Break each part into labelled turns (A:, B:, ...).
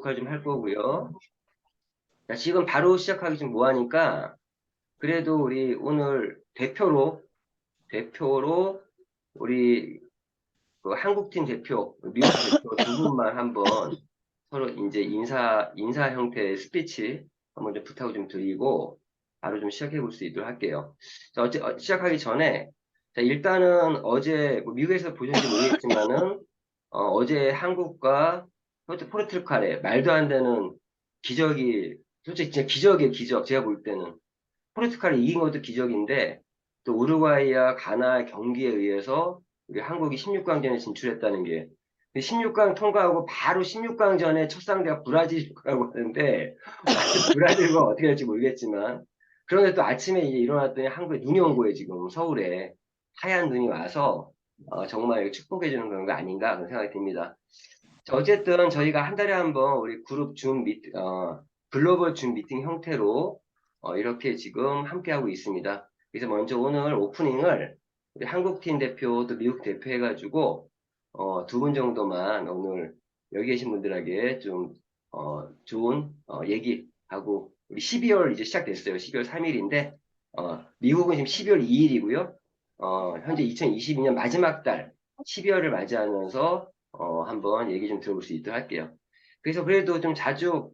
A: 녹화 좀 할 거고요. 자, 지금 바로 시작하기 좀 뭐하니까, 그래도 우리 오늘 대표로 우리 그 한국팀 대표, 미국 대표 두 분만 한번 서로 이제 인사 형태의 스피치 한번 좀 부탁을 좀 드리고, 바로 좀 시작해 볼 수 있도록 할게요. 자, 시작하기 전에, 자, 일단은 어제, 뭐 미국에서 보셨는지 모르겠지만은, 어제 한국과 포르투갈의 말도 안 되는 기적이, 솔직히 진짜 기적이에요, 기적. 제가 볼 때는. 포르투갈이 이긴 것도 기적인데, 또 우루과이와 가나의 경기에 의해서 우리 한국이 16강전에 진출했다는 게, 16강 통과하고 바로 16강전에 첫 상대가 브라질이라고 하는데, 과연 브라질과 어떻게 될지 모르겠지만, 그런데 또 아침에 이제 일어났더니 한국에 눈이 온 거예요, 지금 서울에. 하얀 눈이 와서, 정말 축복해주는 그런 거 아닌가 그런 생각이 듭니다. 자, 어쨌든 저희가 한 달에 한 번 우리 그룹 글로벌 줌 미팅 형태로 이렇게 지금 함께하고 있습니다. 그래서 먼저 오늘 오프닝을 우리 한국팀 대표 또 미국 대표 해가지고 두 분 정도만 오늘 여기 계신 분들에게 좀 좋은 얘기하고 우리 12월 이제 시작됐어요. 12월 3일인데 미국은 지금 12월 2일이고요. 현재 2022년 마지막 달 12월을 맞이하면서 한번 얘기 좀 들어볼 수 있도록 할게요. 그래서 그래도 좀 자주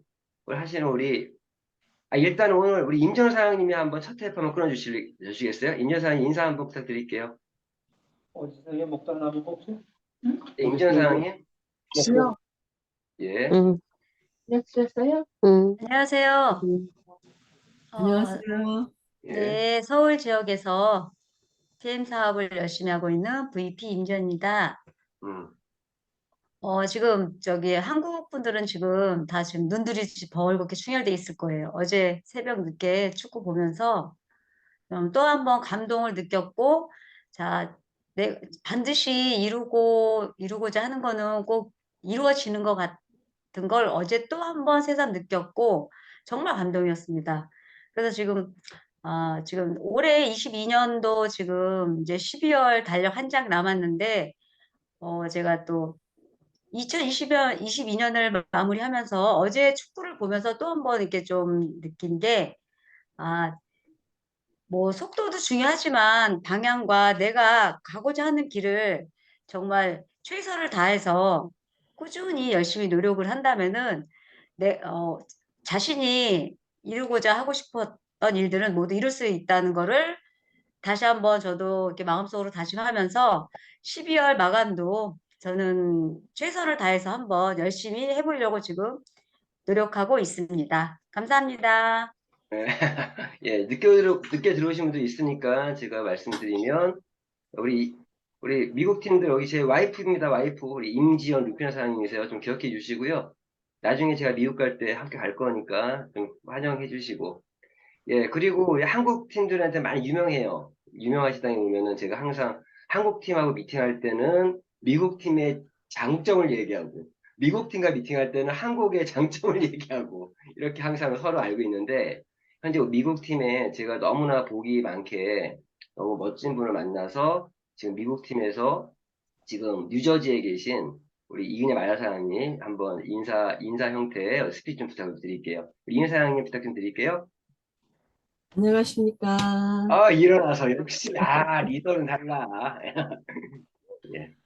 A: 하시는 일단 오늘 우리 임전호 사장님이 한번 첫 테이프 한번 끊어주시겠어요? 임전호 사장님 인사 한번 부탁드릴게요.
B: 어디서 얘 목장 나무 뽑지? 응?
A: 네, 임전호
B: 어디서 이거
A: 사장님.
B: 목장
A: 예.
C: 응,
B: 됐어요?
C: 응,
D: 안녕하세요.
C: 응.
D: 어,
B: 안녕하세요.
A: 예.
D: 네, 서울 지역에서 PM 사업을 열심히 하고 있는 VP 임전입니다.
A: 음.
D: 지금 한국 분들은 지금 다 지금 눈들이 벌겋게 충혈돼 있을 거예요. 어제 새벽 늦게 축구 보면서 또 한 번 감동을 느꼈고, 자, 반드시 이루고자 하는 거는 꼭 이루어지는 것 같은 걸 어제 또 한 번 새삼 느꼈고, 정말 감동이었습니다. 그래서 지금 올해 22년도 지금 이제 12월 달력 한 장 남았는데, 제가 또 22년을 마무리하면서 어제 축구를 보면서 또 한 번 이렇게 좀 느낀 게, 아, 뭐 속도도 중요하지만 방향과 내가 가고자 하는 길을 정말 최선을 다해서 꾸준히 열심히 노력을 한다면은 내 자신이 이루고자 하고 싶었던 일들은 모두 이룰 수 있다는 거를 다시 한번 저도 이렇게 마음속으로 다짐하면서 12월 마감도 저는 최선을 다해서 한번 열심히 해보려고 지금 노력하고 있습니다. 감사합니다.
A: 예, 예, 늦게 들어오신 분도 있으니까 제가 말씀드리면, 우리, 우리 미국 팀들 여기 제 와이프입니다, 와이프. 우리 임지연 루피나 사장님이세요. 좀 기억해 주시고요. 나중에 제가 미국 갈 때 함께 갈 거니까 좀 환영해 주시고. 예, 그리고 우리 한국 팀들한테 많이 유명해요. 유명하시다니 보면은 제가 항상 한국 팀하고 미팅할 때는 미국 팀의 장점을 얘기하고, 미국 팀과 미팅할 때는 한국의 장점을 얘기하고, 이렇게 항상 서로 알고 있는데, 현재 미국 팀에 제가 너무나 복이 많게 너무 멋진 분을 만나서 지금 미국 팀에서 지금 뉴저지에 계신 우리 이은혜 마야사장님 한번 인사 형태의 스피치 좀 부탁드릴게요. 이은혜 사장님 부탁 좀 드릴게요.
B: 안녕하십니까.
A: 일어나서 역시 리더는 달라. 예.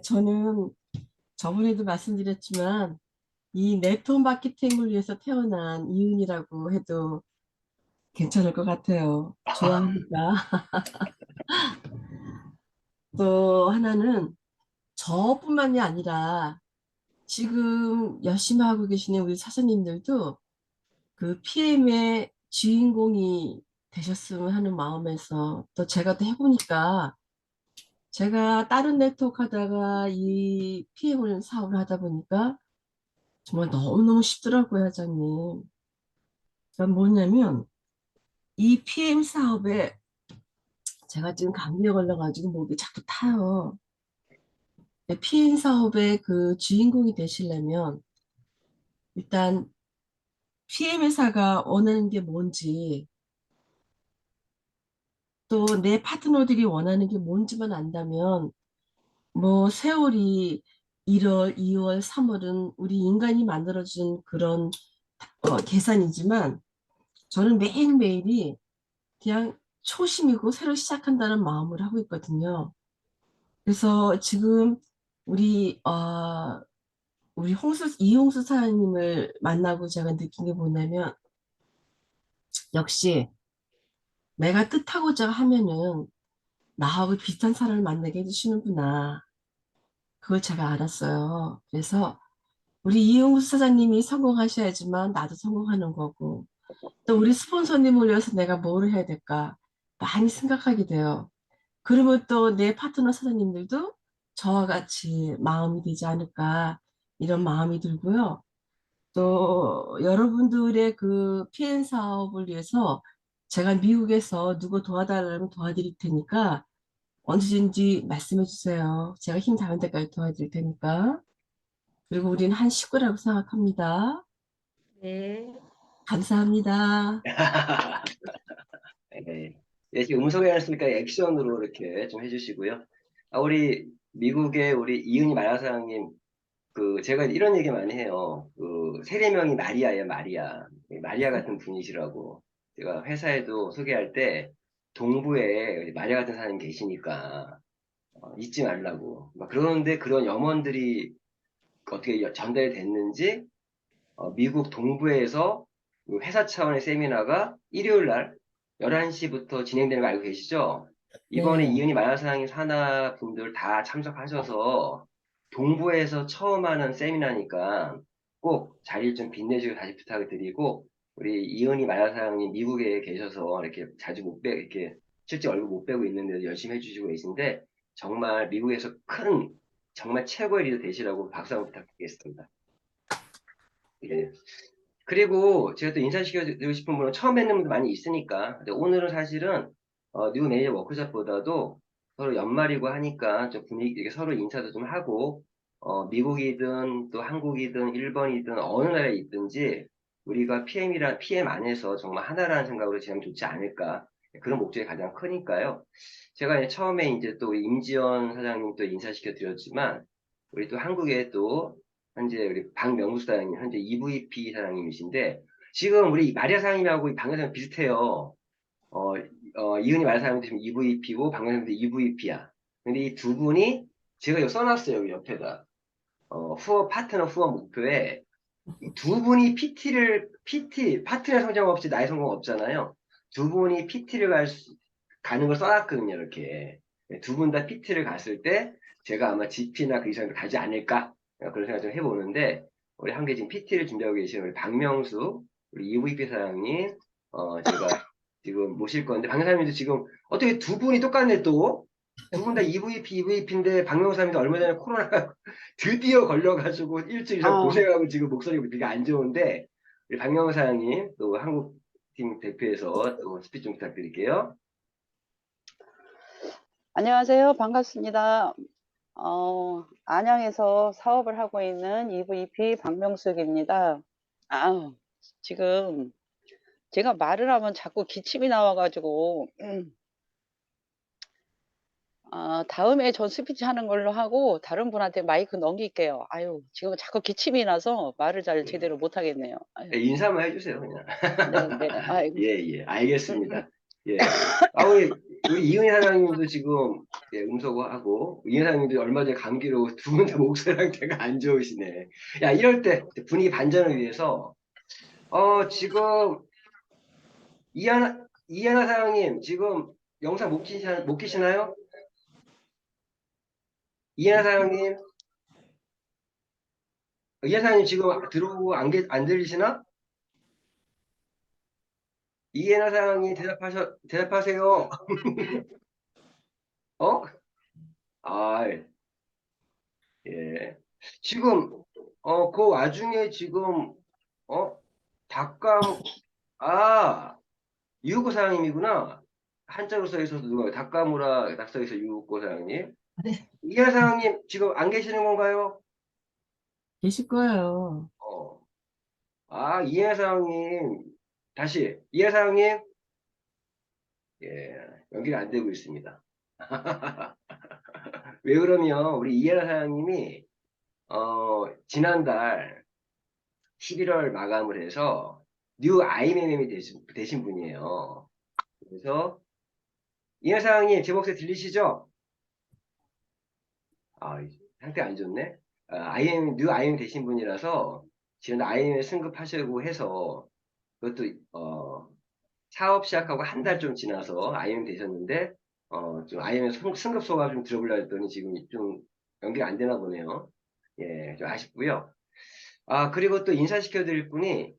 B: 저는 저번에도 말씀드렸지만 이 네트워크 마케팅을 위해서 태어난 이은이라고 해도 괜찮을 것 같아요. 좋아하니까. 또 하나는 저뿐만이 아니라 지금 열심히 하고 계시는 우리 사장님들도 그 PM의 주인공이 되셨으면 하는 마음에서 또 제가 또 해보니까 제가 다른 네트워크 하다가 이 PM을 사업을 하다 보니까 정말 너무너무 쉽더라고요, 회장님. 그러니까 뭐냐면 이 PM 사업에 제가 지금 감기에 걸려가지고 목이 자꾸 타요. PM 사업의 그 주인공이 되시려면 일단 PM 회사가 원하는 게 뭔지 또 내 파트너들이 원하는 게 뭔지만 안다면 뭐 세월이
C: 1월, 2월, 3월은 우리 인간이 만들어준 그런 계산이지만 저는 매일매일이 그냥 초심이고 새로 시작한다는 마음을 하고 있거든요. 그래서 지금 우리 우리 이홍수 사장님을 만나고 제가 느낀 게 뭐냐면 역시 내가 뜻하고자 하면은 나하고 비슷한 사람을 만나게 해주시는구나. 그걸 제가 알았어요. 그래서 우리 이용수 사장님이 성공하셔야지만 나도 성공하는 거고, 또 우리 스폰서님을 위해서 내가 뭘 해야 될까 많이 생각하게 돼요. 그러면 또 내 파트너 사장님들도 저와 같이 마음이 되지 않을까 이런 마음이 들고요. 또 여러분들의 그 피해 사업을 위해서 제가 미국에서 누구 도와달라면 도와드릴 테니까 언제든지 말씀해 주세요. 제가 힘 닿은 데까지 도와드릴 테니까. 그리고 우리는 한 식구라고 생각합니다.
D: 네.
C: 감사합니다.
A: 네. 예, 지금 음성이 아니었으니까 액션으로 이렇게 좀 해주시고요. 우리 미국의 우리 이은희 마라사장님, 제가 이런 얘기 많이 해요. 세례명이 마리아예요, 마리아. 마리아 같은 분이시라고. 제가 회사에도 소개할 때 동부에 마리아 같은 사람이 계시니까 잊지 말라고. 막 그러는데 그런 염원들이 어떻게 전달이 됐는지 미국 동부에서 그 회사 차원의 세미나가 일요일 날 11시부터 진행되는 거 알고 계시죠? 이번에
C: 네.
A: 이은희 만화사랑의 산하 분들 다 참석하셔서 동부에서 처음 하는 세미나니까 꼭 자리를 좀 빛내주고 다시 부탁을 드리고 우리 이은희 만화사랑님 미국에 계셔서 이렇게 자주 이렇게 실제 얼굴 못 뵈고 있는데도 열심히 해주시고 계신데 정말 미국에서 큰 정말 최고의 리더 되시라고 박수 한번 부탁드리겠습니다. 예. 그리고 제가 또 인사시켜드리고 싶은 분은 처음 뵙는 분도 많이 있으니까. 근데 오늘은 사실은, 뉴 매니저 워크숍보다도 서로 연말이고 하니까 좀 분위기, 이렇게 서로 인사도 좀 하고, 미국이든 또 한국이든 일본이든 어느 나라에 있든지 우리가 PM 안에서 정말 하나라는 생각으로 지내면 좋지 않을까. 그런 목적이 가장 크니까요. 제가 이제 처음에 이제 또 우리 임지연 사장님 또 인사시켜드렸지만, 우리 또 한국에 또 현재 우리 박명수 사장님, 현재 EVP 사장님이신데, 지금 우리 마리아 사장님하고 박 사장님 비슷해요. 이은희 마리아 사장님도 지금 EVP고, 박 사장님도 EVP야. 근데 이 두 분이, 제가 여기 써놨어요, 여기 옆에다. 파트너 후원 목표에, 이 두 분이 파트너 성장 없이 나의 성공 없잖아요. 두 분이 가는 걸 써놨거든요, 이렇게. 두 분 다 PT를 갔을 때, 제가 아마 GP나 그 이상을 가지 않을까? 그런 생각 좀 해보는데, 우리 함께 지금 PT를 준비하고 계신 우리 박명수, 우리 EVP 사장님, 제가 지금 모실 건데, 박 사장님도 지금, 어떻게 두 분이 똑같네, 또? 두 분 다 EVP인데, 박명수 사장님도 얼마 전에 코로나가 드디어 걸려가지고 일주일 이상
E: 아,
A: 고생하고 지금 목소리가 되게 안 좋은데, 우리 박명수 사장님, 또 한국팀 대표에서 또 스피치 좀 부탁드릴게요.
E: 안녕하세요. 반갑습니다. 안양에서 사업을 하고 있는 EVP 박명숙입니다. 지금 제가 말을 하면 자꾸 기침이 나와가지고, 다음에 전 스피치 하는 걸로 하고 다른 분한테 마이크 넘길게요. 지금 자꾸 기침이 나서 말을 잘 제대로 못 하겠네요.
A: 네, 인사만 해주세요, 그냥.
E: 네. 아이고.
A: 예, 알겠습니다. 예. 우리 이은희 사장님도 지금, 예, 음소거하고, 이은희 사장님도 얼마 전에 감기로 두 분 다 목소리 상태가 안 좋으시네. 야, 이럴 때 분위기 반전을 위해서, 지금, 이하나 사장님, 지금 영상 못 키시나요? 이하나 사장님, 이하나 사장님 지금 들어오고 안 들리시나? 이해나 사장님 대답하세요. 어? 아, 예. 지금, 그 와중에 지금, 어? 닭감, 아, 유우코 사장님이구나. 한자로 써 있어서 누가, 닭가무라 딱 써 있어, 유우코 사장님.
C: 네.
A: 이해나 사장님, 지금 안 계시는 건가요?
C: 계실 거예요.
A: 이해나 사장님. 다시, 이해나 사장님. 예, 연기가 안 되고 있습니다. 왜 그러면, 우리 이해나 사장님이 지난달 11월 마감을 해서 뉴 IMM이 되신 분이에요. 그래서 이 회장님 제 목소리 들리시죠? 아, 상태 안 좋네. 뉴 IM 되신 분이라서 지금 IM에 승급하시고 해서 그것도 사업 시작하고 한 달 좀 지나서 IM 되셨는데 좀 IM에 승급 소감 좀 들어보려고 했더니 지금 좀 연결이 안 되나 보네요. 예, 좀 아쉽고요. 그리고 또 인사시켜 드릴 분이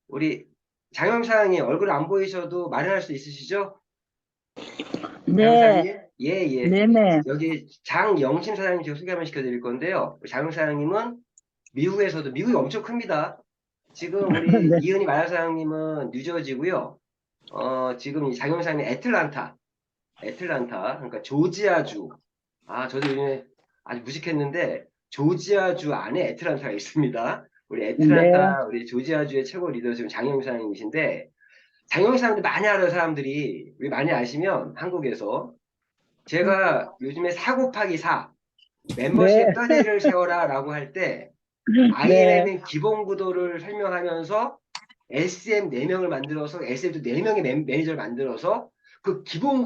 A: 우리 장영사님 얼굴 안 보이셔도 말을 할 수 있으시죠?
F: 네,
A: 장영사님? 예, 예.
F: 네네,
A: 여기 장영심 사장님 제가 소개 한번 시켜드릴 건데요. 장영 사장님은 미국에서도, 미국이 엄청 큽니다. 지금 우리
F: 네,
A: 이은희 마야 사장님은 뉴저지고요. 지금 이 장영 사장님 애틀란타, 그러니까 조지아주. 저도 요즘에 아주 무식했는데, 조지아주 안에 애틀란타가 있습니다. 우리
F: 네,
A: 애틀란타, 우리 조지아주의 최고 리더 지금 장영 사장님이신데, 장영 사람들 많이 알아요, 사람들이. 우리 많이 아시면 한국에서 제가 요즘에 4 곱하기 4
F: 네,
A: 멤버십 뼈대를 세워라 라고 할 때
F: 네,
A: IMM의 기본 구도를 설명하면서 SM 4명을 만들어서 SM도 4명의 매니저를 만들어서 그 기본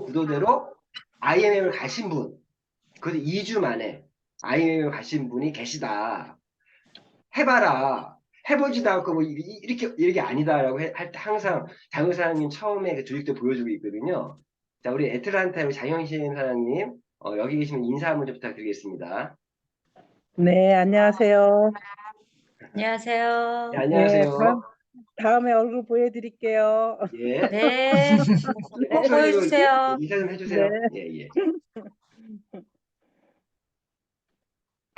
A: 구도대로 IMM을 가신 분, 그 2주 만에 IMM을 가신 분이 계시다. 해봐라. 해보지도 않고 뭐 이렇게 아니다라고 할 때 항상 장영 사장님 처음에 그 조직도 보여주고 있거든요. 자, 우리 애틀란타의 장영신 사장님, 여기 계시면 인사 한번 좀 부탁드리겠습니다.
F: 네, 안녕하세요.
D: 안녕하세요.
A: 네,
F: 네,
A: 안녕하세요.
F: 다음에 얼굴 보여드릴게요.
A: 예.
D: 네, 꼭
A: 목소리로
D: 보여주세요.
A: 인사 좀
F: 네,
A: 해주세요. 예, 예.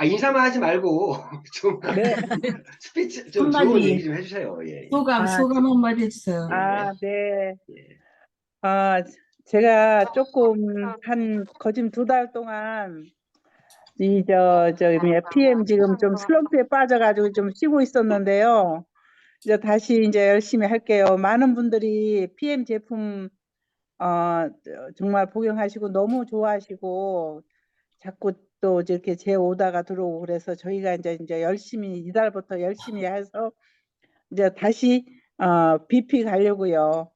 A: 인사만 하지 말고 좀
F: 네,
A: 스피치 좀 좋은 얘기
C: 한마디
A: 좀 해주세요. 예, 예.
F: 아,
C: 소감 한마디 해주세요.
A: 예,
F: 네.
A: 예.
F: 아, 제가 조금 거진 2달 동안 PM 지금 좀 슬럼프에 빠져가지고 좀 쉬고 있었는데요. 이제 열심히 할게요. 많은 분들이 PM 제품 정말 복용하시고 너무 좋아하시고 자꾸 또 이렇게 제 오다가 들어오고 그래서 저희가 이제 열심히 이달부터 열심히 해서 이제 다시 BP 가려고요.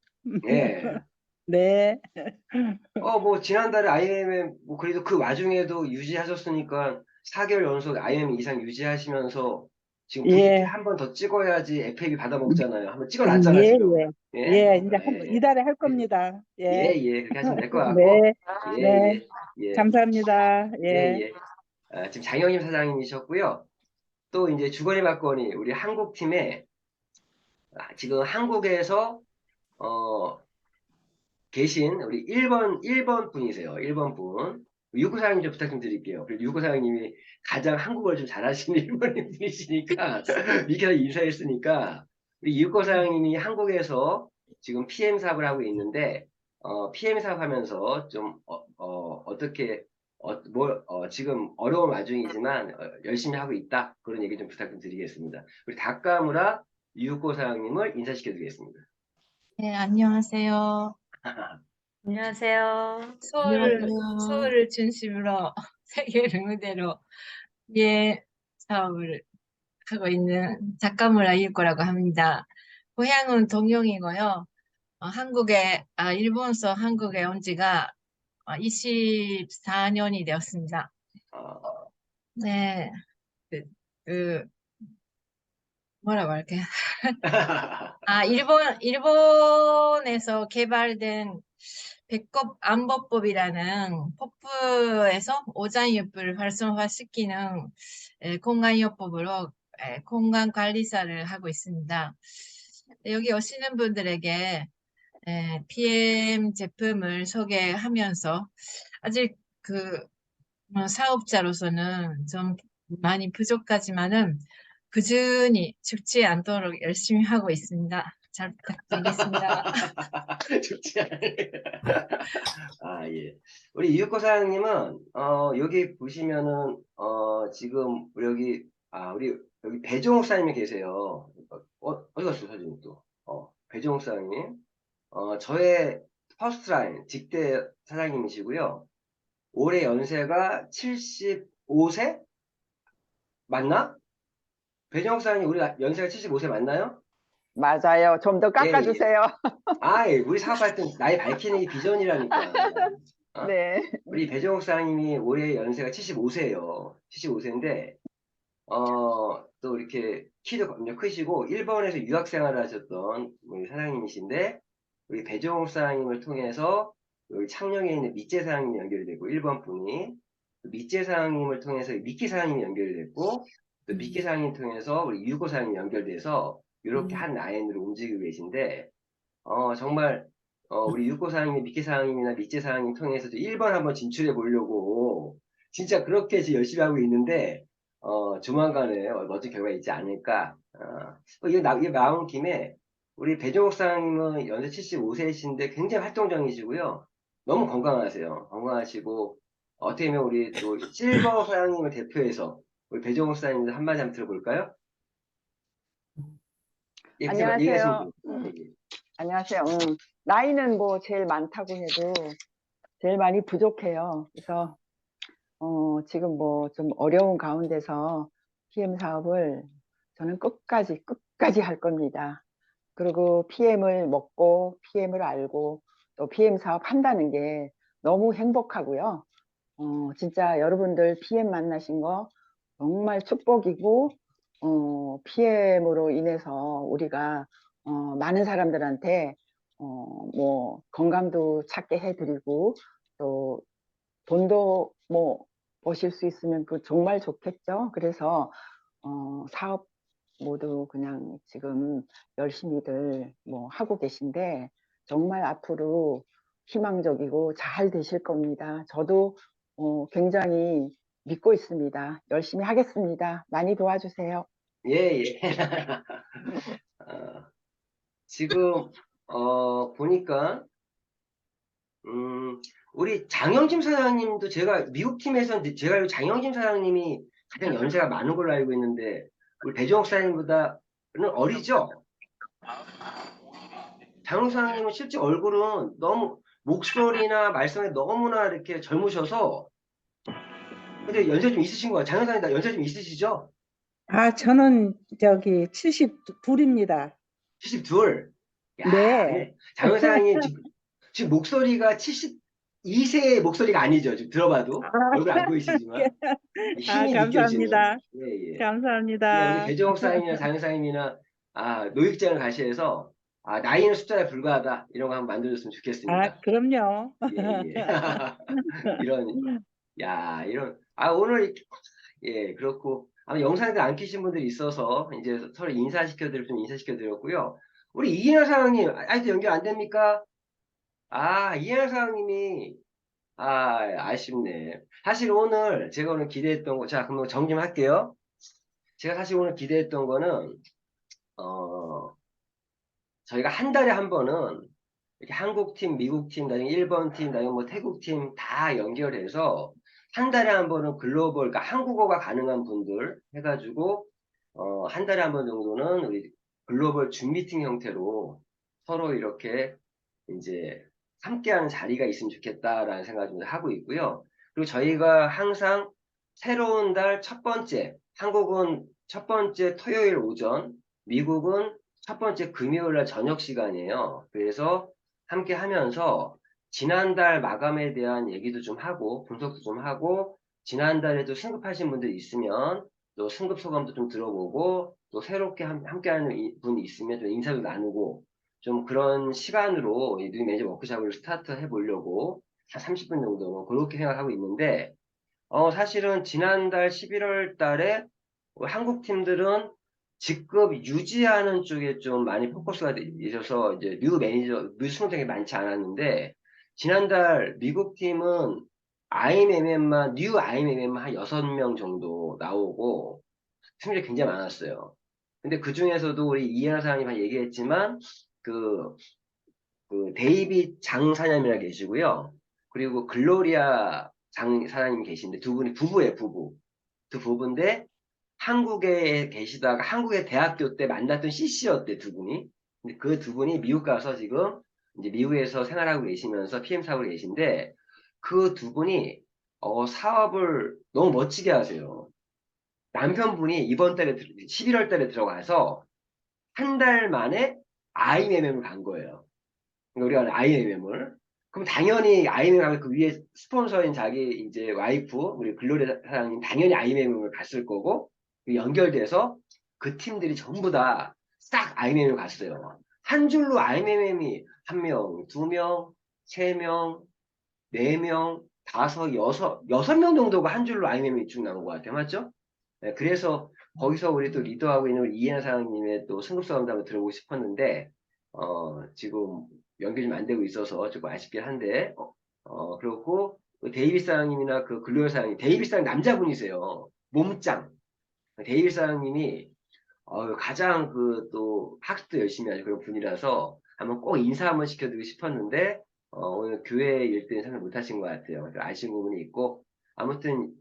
A: 예.
F: 네,
A: 뭐, 지난달에 IMM, 뭐, 그래도 그 와중에도 유지하셨으니까 4개월 연속 IMM 이상 유지하시면서 지금 BP
F: 예,
A: 한 번 더 찍어야지 FAB 받아먹잖아요. 한번
F: 예,
A: 찍어놨잖아, 지금.
F: 예,
A: 예?
F: 예, 이제
A: 예.
F: 이달에 할 겁니다.
A: 예,
F: 예,
A: 예. 그렇게 하시면 될 것 같고.
F: 네,
A: 예,
F: 네,
A: 예, 예.
F: 감사합니다.
A: 예,
F: 예,
A: 예. 지금 장영임 사장님이셨고요. 또 이제 주거니 받거니 우리 한국팀에 지금 한국에서 어, 계신 우리 1번 분이세요. 1번 분. 유고 사장님 좀 부탁 좀 드릴게요. 그리고 유고 사장님이 가장 한국어를 좀 잘하시는 일본인 분이시니까 미켜서 인사했으니까 우리 유고 사장님이 한국에서 지금 PM 사업을 하고 있는데 PM 사업 하면서 좀 어떻게 지금 어려운 와중이지만 열심히 하고 있다. 그런 얘기 좀 부탁 좀 드리겠습니다. 우리 다카무라 유고 사장님을 인사시켜 드리겠습니다.
G: 네, 안녕하세요.
D: 안녕하세요.
C: 안녕하세요.
G: 서울을 중심으로 세계를 무대로 예 사업을 하고 있는 작가무라 이유코라고 합니다. 고향은 동영이고요. 일본서 한국에 온 지가 24년이 되었습니다.
A: 어,
G: 네, 그, 그 뭐라고 할게? 일본에서 개발된 배꼽 안보법이라는 포프에서 오장유불을 활성화시키는 공간요법으로 공간관리사를 하고 있습니다. 여기 오시는 분들에게 PM 제품을 소개하면서 아직 사업자로서는 좀 많이 부족하지만은 꾸준히 죽지 않도록 열심히 하고 있습니다. 잘 부탁드리겠습니다.
A: 좋지 않아요. 예. 우리 이육고 사장님은, 여기 보시면은, 지금, 우리 여기 배종욱 사장님이 계세요. 어디 갔어, 사진 또? 배종욱 사장님. 저의 퍼스트라인, 직대 사장님이시고요. 올해 연세가 75세? 맞나? 배정욱 사장님 우리 연세가 75세 맞나요?
H: 맞아요. 좀 더
A: 예, 예.
H: 깎아주세요.
A: 예, 우리 사업할 때 나이 밝히는 게 비전이라니까.
H: 네.
A: 우리 배정욱 사장님이 올해 연세가 75세예요. 75세인데 또 이렇게 키도 엄청 크시고 일본에서 유학 생활을 하셨던 우리 사장님이신데 우리 배정욱 사장님을 통해서 여기 창녕에 있는 밑재 사장님이 연결이 되고 일본 분이 밑재 사장님을 통해서 미키 사장님이 연결이 됐고 또 미키 사장님 통해서 우리 유고 사장님이 연결돼서 이렇게 한 라인으로 움직이고 계신데 정말 우리 유고 사장님, 미키 사장님이나 밑재 사장님 통해서 일본 한번 진출해 보려고 진짜 그렇게 지금 열심히 하고 있는데 조만간에 멋진 결과가 있지 않을까. 이게 나온 김에 우리 배종욱 사장님은 연세 75세이신데 굉장히 활동적이시고요. 너무 건강하세요. 건강하시고 어떻게 보면 우리 또 실버 사장님을 대표해서 우리 배종욱 사장님도 한마디 한번 들어볼까요? 예,
H: 안녕하세요.
A: 예, 예.
H: 안녕하세요. 나이는 뭐 제일 많다고 해도 제일 많이 부족해요. 그래서 지금 뭐 좀 어려운 가운데서 PM 사업을 저는 끝까지 할 겁니다. 그리고 PM을 먹고 PM을 알고 또 PM 사업 한다는 게 너무 행복하고요. 진짜 여러분들 PM 만나신 거 정말 축복이고 PM으로 인해서 우리가 많은 사람들한테 뭐 건강도 찾게 해드리고 또 돈도 뭐 버실 수 있으면 그 정말 좋겠죠. 그래서 사업 모두 그냥 지금 열심히들 뭐 하고 계신데 정말 앞으로 희망적이고 잘 되실 겁니다. 저도 굉장히 믿고 있습니다. 열심히 하겠습니다. 많이 도와주세요.
A: 예, 예. 지금, 보니까, 우리 장영진 사장님도 제가 미국 팀에서 제가 알고 장영진 사장님이 가장 연세가 많은 걸로 알고 있는데, 우리 배종욱 사장님보다는 어리죠? 장영진 사장님은 실제 얼굴은 너무, 목소리나 말씀에 너무나 이렇게 젊으셔서, 근데 연세 좀 있으신 거예요. 장영진 사장님 연세 좀 있으시죠?
F: 저는 저기 72입니다.
A: 72. 야,
F: 네.
A: 장영진 사장님 지금 목소리가 72세의 목소리가 아니죠. 지금 들어봐도. 얼굴 안 보이시지만. 힘이 느껴지는.
F: 감사합니다.
A: 예, 예. 예, 우리
F: 감사합니다.
A: 배정욱 사장님이나 장영 사장님이나, 노익장을 가시해서, 나이는 숫자에 불과하다. 이런 거 한번 만들어줬으면 좋겠습니다.
F: 그럼요.
A: 예, 예. 오늘, 예, 그렇고, 아마 영상들 안 켜신 분들이 있어서, 이제 서로 좀 인사시켜드렸고요. 우리 이인하 사장님, 아직도 연결 안 됩니까? 이인하 사장님이, 아쉽네. 사실 오늘, 제가 오늘 기대했던 거, 자, 그럼 정리 좀 할게요. 제가 사실 오늘 기대했던 거는, 저희가 한 달에 한 번은, 이렇게 한국팀, 미국팀, 나중에 일본팀, 나중에 뭐 태국팀 다 연결해서, 한 달에 한 번은 글로벌, 그러니까 한국어가 가능한 분들 해가지고, 한 달에 한 번 정도는 우리 글로벌 줌 미팅 형태로 서로 이렇게 이제 함께하는 자리가 있으면 좋겠다라는 생각을 좀 하고 있고요. 그리고 저희가 항상 새로운 달 첫 번째, 한국은 첫 번째 토요일 오전, 미국은 첫 번째 금요일 날 저녁 시간이에요. 그래서 함께 하면서 지난달 마감에 대한 얘기도 좀 하고, 분석도 좀 하고, 지난달에도 승급하신 분들 있으면 또 승급 소감도 좀 들어보고, 또 새롭게 함께하는 분이 있으면 좀 인사도 나누고, 좀 그런 시간으로 이 뉴 매니저 워크숍을 스타트 해보려고 한 30분 정도 그렇게 생각하고 있는데, 사실은 지난달 11월 달에 한국 팀들은 직급 유지하는 쪽에 좀 많이 포커스가 있어서 이제 뉴 승무원이 많지 않았는데, 지난달 미국 팀은 뉴 IMM만 한 6명 정도 나오고, 승률이 굉장히 많았어요. 근데 그 중에서도 우리 이해나 사장님 얘기했지만, 그 데이빗 장 사장님이라 계시고요. 그리고 글로리아 장 사장님 계신데 두 분이 부부예요, 부부. 두 부부인데 한국에 계시다가 한국의 대학교 때 만났던 CC였대, 두 분이. 근데 그 두 분이 미국 가서 지금 이제 미국에서 생활하고 계시면서 PM 사업을 계신데 그 두 분이 사업을 너무 멋지게 하세요. 남편분이 이번 달에 11월 달에 들어가서 한 달 만에 IMM을 간 거예요. 그러니까 우리가 IMM을. 그럼 당연히 IMM 가면 그 위에 스폰서인 자기 이제 와이프, 우리 글로리아 사장님 당연히 IMM을 갔을 거고, 연결돼서 그 팀들이 전부 다 싹 IMM을 갔어요. 한 줄로 IMM이 1명, 2명, 3명, 4명, 5, 6명 정도가 한 줄로 IMM이 쭉 나온 것 같아요. 맞죠? 네, 그래서 거기서 우리 또 리더하고 있는 우리 이해나 사장님의 또 승급상담을 한번 들어보고 싶었는데, 지금 연결이 좀 안 되고 있어서 조금 아쉽긴 한데, 그렇고, 그 데이비스 사장님이나 그 글로벌 사장님, 데이비스 사장님 남자분이세요. 몸짱. 데이비스 사장님이, 가장 그 또 학습도 열심히 하시고 그런 분이라서 한번 꼭 인사 한번 시켜드리고 싶었는데, 오늘 교회 일 때문에 참여 못 하신 것 같아요. 아쉬운 부분이 있고, 아무튼,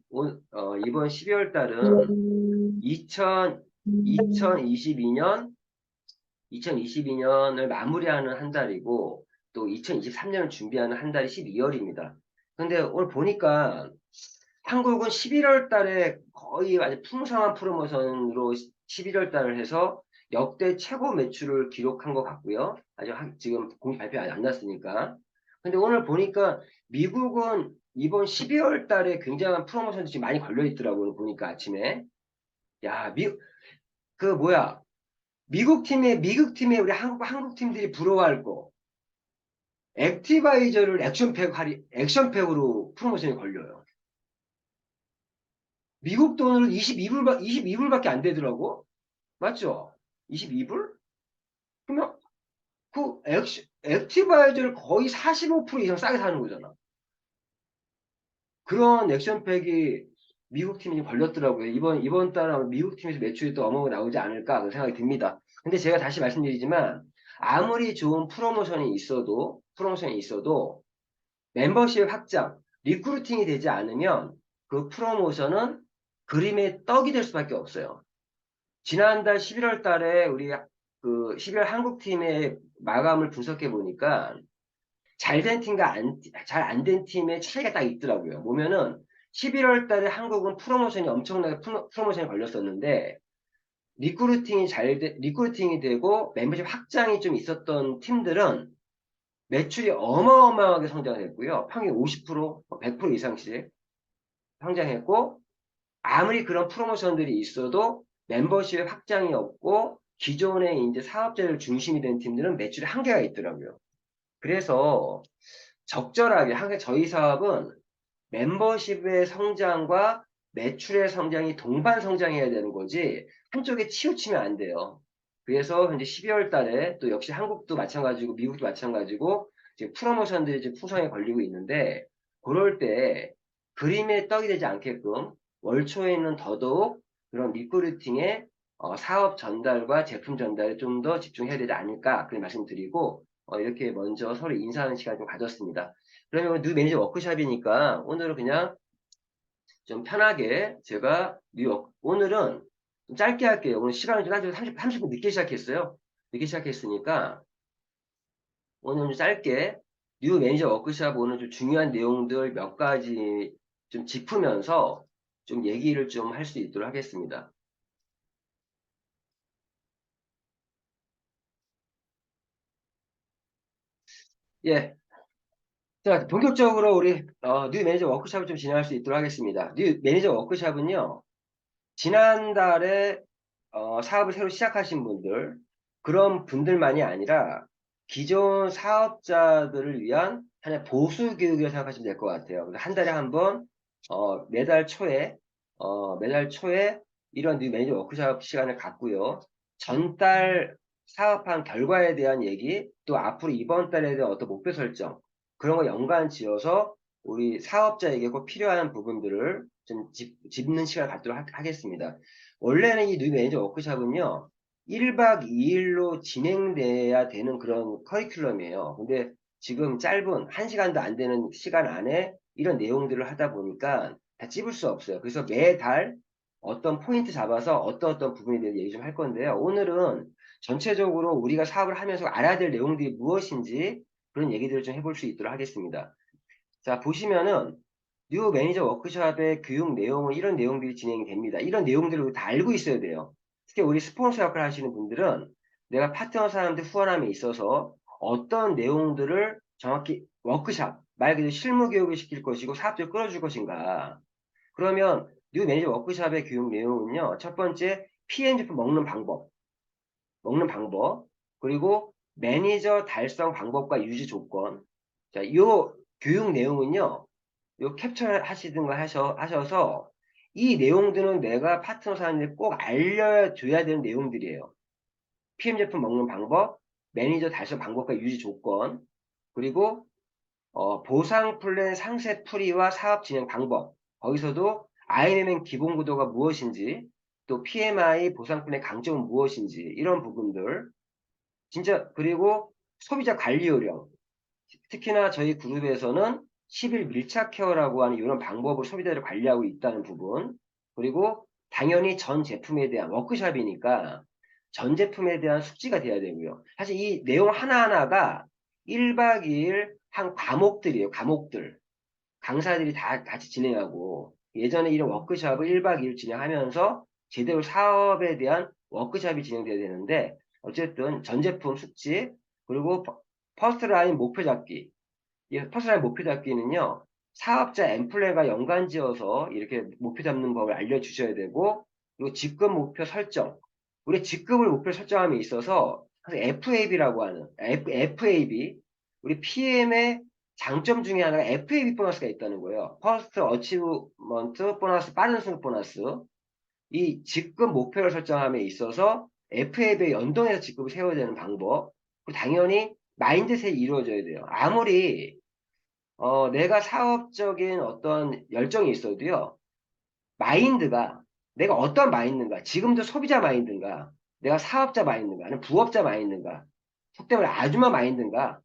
A: 이번 12월 달은 2022년을 마무리하는 한 달이고, 또 2023년을 준비하는 한 달이 12월입니다. 근데 오늘 보니까 한국은 11월 달에 거의 아주 풍성한 프로모션으로 11월 달을 해서 역대 최고 매출을 기록한 것 같고요. 아직 지금 공식 발표 아직 안 났으니까. 근데 오늘 보니까 미국은 이번 12월 달에 굉장한 프로모션이 지금 많이 걸려 있더라고요. 보니까 아침에. 야, 미국 팀에 우리 한국 팀들이 부러워할 거. 액티바이저를 액션팩으로 프로모션이 걸려요. 미국 돈으로 22불밖에 안 되더라고. 맞죠? 22불? 그러면 그 액티바이저를 거의 45% 이상 싸게 사는 거잖아. 그런 액션팩이 미국 팀이 걸렸더라고요. 이번 달에 미국 팀에서 매출이 또 어마어마하게 나오지 않을까 그런 생각이 듭니다. 근데 제가 다시 말씀드리지만 아무리 좋은 프로모션이 있어도 멤버십 확장, 리크루팅이 되지 않으면 그 프로모션은 그림의 떡이 될 수밖에 없어요. 지난달 11월 달에 우리 그 12월 한국팀의 마감을 분석해 보니까 잘 된 팀과 잘 안 된 팀의 차이가 딱 있더라고요. 보면은 11월 달에 한국은 엄청나게 프로모션이 걸렸었는데 리크루팅이 되고 멤버십 확장이 좀 있었던 팀들은 매출이 어마어마하게 성장했고요. 평균 50%, 100% 이상씩 성장했고 아무리 그런 프로모션들이 있어도 멤버십의 확장이 없고 기존의 이제 사업자를 중심이 된 팀들은 매출에 한계가 있더라고요. 그래서 적절하게 항상 저희 사업은 멤버십의 성장과 매출의 성장이 동반 성장해야 되는 거지 한쪽에 치우치면 안 돼요. 그래서 현재 12월 달에 또 역시 한국도 마찬가지고 미국도 마찬가지고 지금 프로모션들이 지금 풍성에 걸리고 있는데 그럴 때 그림의 떡이 되지 않게끔 월 초에는 더더욱 그런 리크루팅에 사업 전달과 제품 전달에 좀 더 집중해야 되지 않을까 그런 말씀드리고 이렇게 먼저 서로 인사하는 시간을 좀 가졌습니다. 그러면 뉴 매니저 워크숍이니까 오늘은 그냥 좀 편하게 제가 오늘은 좀 짧게 할게요. 오늘 시간을 좀 30분 늦게 시작했어요. 늦게 시작했으니까 오늘 좀 짧게 뉴 매니저 워크숍 오늘 좀 중요한 내용들 몇 가지 좀 짚으면서 좀 얘기를 좀 할 수 있도록 하겠습니다. 예. 자, 본격적으로 우리 뉴 매니저 워크숍을 좀 진행할 수 있도록 하겠습니다. 뉴 매니저 워크숍은요. 지난달에 사업을 새로 시작하신 분들, 그런 분들만이 아니라 기존 사업자들을 위한 하나의 보수 교육이라고 생각하시면 될 것 같아요. 그래서 한 달에 한 번, 매달 초에 이런 뉴 매니저 워크숍 시간을 갖고요. 전달 사업한 결과에 대한 얘기, 또 앞으로 이번 달에 대한 어떤 목표 설정, 그런 거 연관 지어서 우리 사업자에게 꼭 필요한 부분들을 좀 짚는 시간을 갖도록 하겠습니다. 원래는 이 뉴 매니저 워크숍은요, 1박 2일로 진행돼야 되는 그런 커리큘럼이에요. 근데 지금 짧은 1시간도 안 되는 시간 안에 이런 내용들을 하다 보니까 다 찝을 수 없어요. 그래서 매달 어떤 포인트 잡아서 어떤 부분에 대해서 얘기 좀 할 건데요. 오늘은 전체적으로 우리가 사업을 하면서 알아야 될 내용들이 무엇인지 그런 얘기들을 좀 해볼 수 있도록 하겠습니다. 자, 보시면은 뉴 매니저 워크숍의 교육 내용은 이런 내용들이 진행이 됩니다. 이런 내용들을 우리 다 알고 있어야 돼요. 특히 우리 스폰서 역할을 하시는 분들은 내가 파트너 사람들 후원함에 있어서 어떤 내용들을 정확히 워크숍, 말 그대로 실무 교육을 시킬 것이고 사업적으로 끌어줄 것인가. 그러면 뉴 매니저 워크숍의 교육 내용은요. 첫 번째, PM 제품 먹는 방법, 그리고 매니저 달성 방법과 유지 조건. 자, 이 교육 내용은요. 요 캡처 하시든가 하셔서 이 내용들은 내가 파트너 사람들이 꼭 알려줘야 되는 내용들이에요. PM 제품 먹는 방법, 매니저 달성 방법과 유지 조건, 그리고 보상 플랜 상세 풀이와 사업 진행 방법. 거기서도 IMM 기본 구도가 무엇인지, 또 PMI 보상 플랜 강점은 무엇인지, 이런 부분들. 진짜, 그리고 소비자 관리 요령. 특히나 저희 그룹에서는 10일 밀착 케어라고 하는 이런 방법으로 소비자를 관리하고 있다는 부분. 그리고 당연히 전 제품에 대한 워크숍이니까 전 제품에 대한 숙지가 돼야 되고요. 사실 이 내용 하나하나가 1박 2일 한 과목들이에요. 과목들. 강사들이 다 같이 진행하고 예전에 이런 워크숍을 1박 2일 진행하면서 제대로 사업에 대한 워크숍이 진행돼야 되는데 어쨌든 전 제품 숙지 그리고 퍼스트라인 목표 잡기. 이 퍼스트라인 목표 잡기는요. 사업자 엠플레가 연관지어서 이렇게 목표 잡는 법을 알려주셔야 되고 그리고 직급 목표 설정. 우리 직급을 목표 설정함에 있어서 FAB라고 하는 FAB 우리 PM의 장점 중에 하나가 FAB 보너스가 있다는 거예요. 퍼스트 어치브먼트 보너스, 빠른 승급 보너스. 이 직급 목표를 설정함에 있어서 FAB에 연동해서 직급을 세워야 되는 방법. 그리고 당연히 마인드셋이 이루어져야 돼요. 아무리 내가 사업적인 어떤 열정이 있어도요. 마인드가 내가 어떤 마인드인가, 지금도 소비자 마인드인가, 내가 사업자 마인드인가, 아니면 부업자 마인드인가, 속된 말로 아줌마 마인드인가,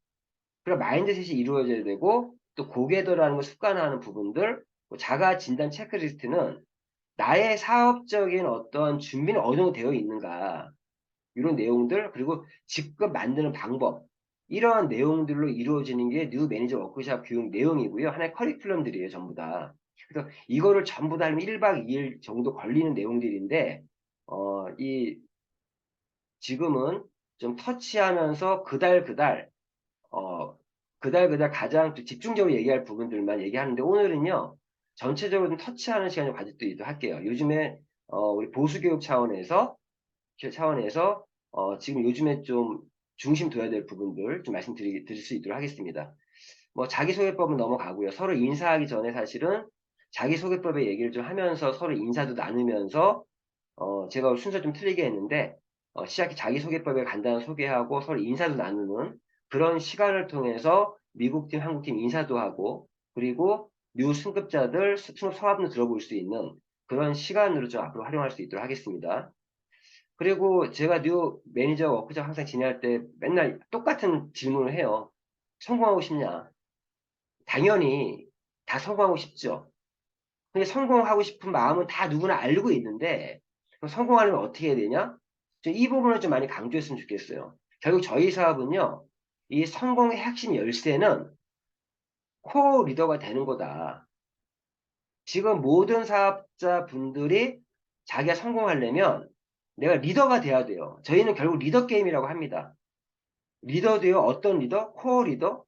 A: 그런 마인드셋이 이루어져야 되고, 또 고객도라는 걸 습관화하는 부분들, 뭐 자가 진단 체크리스트는 나의 사업적인 어떤 준비는 어느 정도 되어 있는가, 이런 내용들, 그리고 직접 만드는 방법, 이러한 내용들로 이루어지는 게 뉴 매니저 워크숍 교육 내용이고요. 하나의 커리큘럼들이에요, 전부 다. 그래서 이거를 전부 다 하면 1박 2일 정도 걸리는 내용들인데, 지금은 좀 터치하면서 그달 가장 집중적으로 얘기할 부분들만 얘기하는데, 오늘은요, 전체적으로 좀 터치하는 시간을 가지도록 할게요. 요즘에, 우리 보수교육 차원에서, 지금 요즘에 좀 중심 둬야 될 부분들 좀 드릴 수 있도록 하겠습니다. 뭐 자기소개법은 넘어가고요. 서로 인사하기 전에 사실은 자기소개법의 얘기를 좀 하면서 서로 인사도 나누면서 제가 순서 좀 틀리게 했는데 시작해 자기소개법을 간단히 소개하고 서로 인사도 나누는 그런 시간을 통해서 미국팀, 한국팀 인사도 하고 그리고 뉴 승급자들 승급 성함도 들어볼 수 있는 그런 시간으로 좀 앞으로 활용할 수 있도록 하겠습니다. 그리고 제가 뉴 매니저 워크숍 항상 진행할 때 맨날 똑같은 질문을 해요. 성공하고 싶냐? 당연히 다 성공하고 싶죠. 근데 성공하고 싶은 마음은 다 누구나 알고 있는데 그럼 성공하려면 어떻게 해야 되냐? 이 부분을 좀 많이 강조했으면 좋겠어요. 결국 저희 사업은요. 이 성공의 핵심 열쇠는 코어 리더가 되는 거다. 지금 모든 사업자분들이 자기가 성공하려면 내가 리더가 돼야 돼요. 저희는 결국 리더 게임이라고 합니다. 리더도요. 어떤 리더? 코어 리더?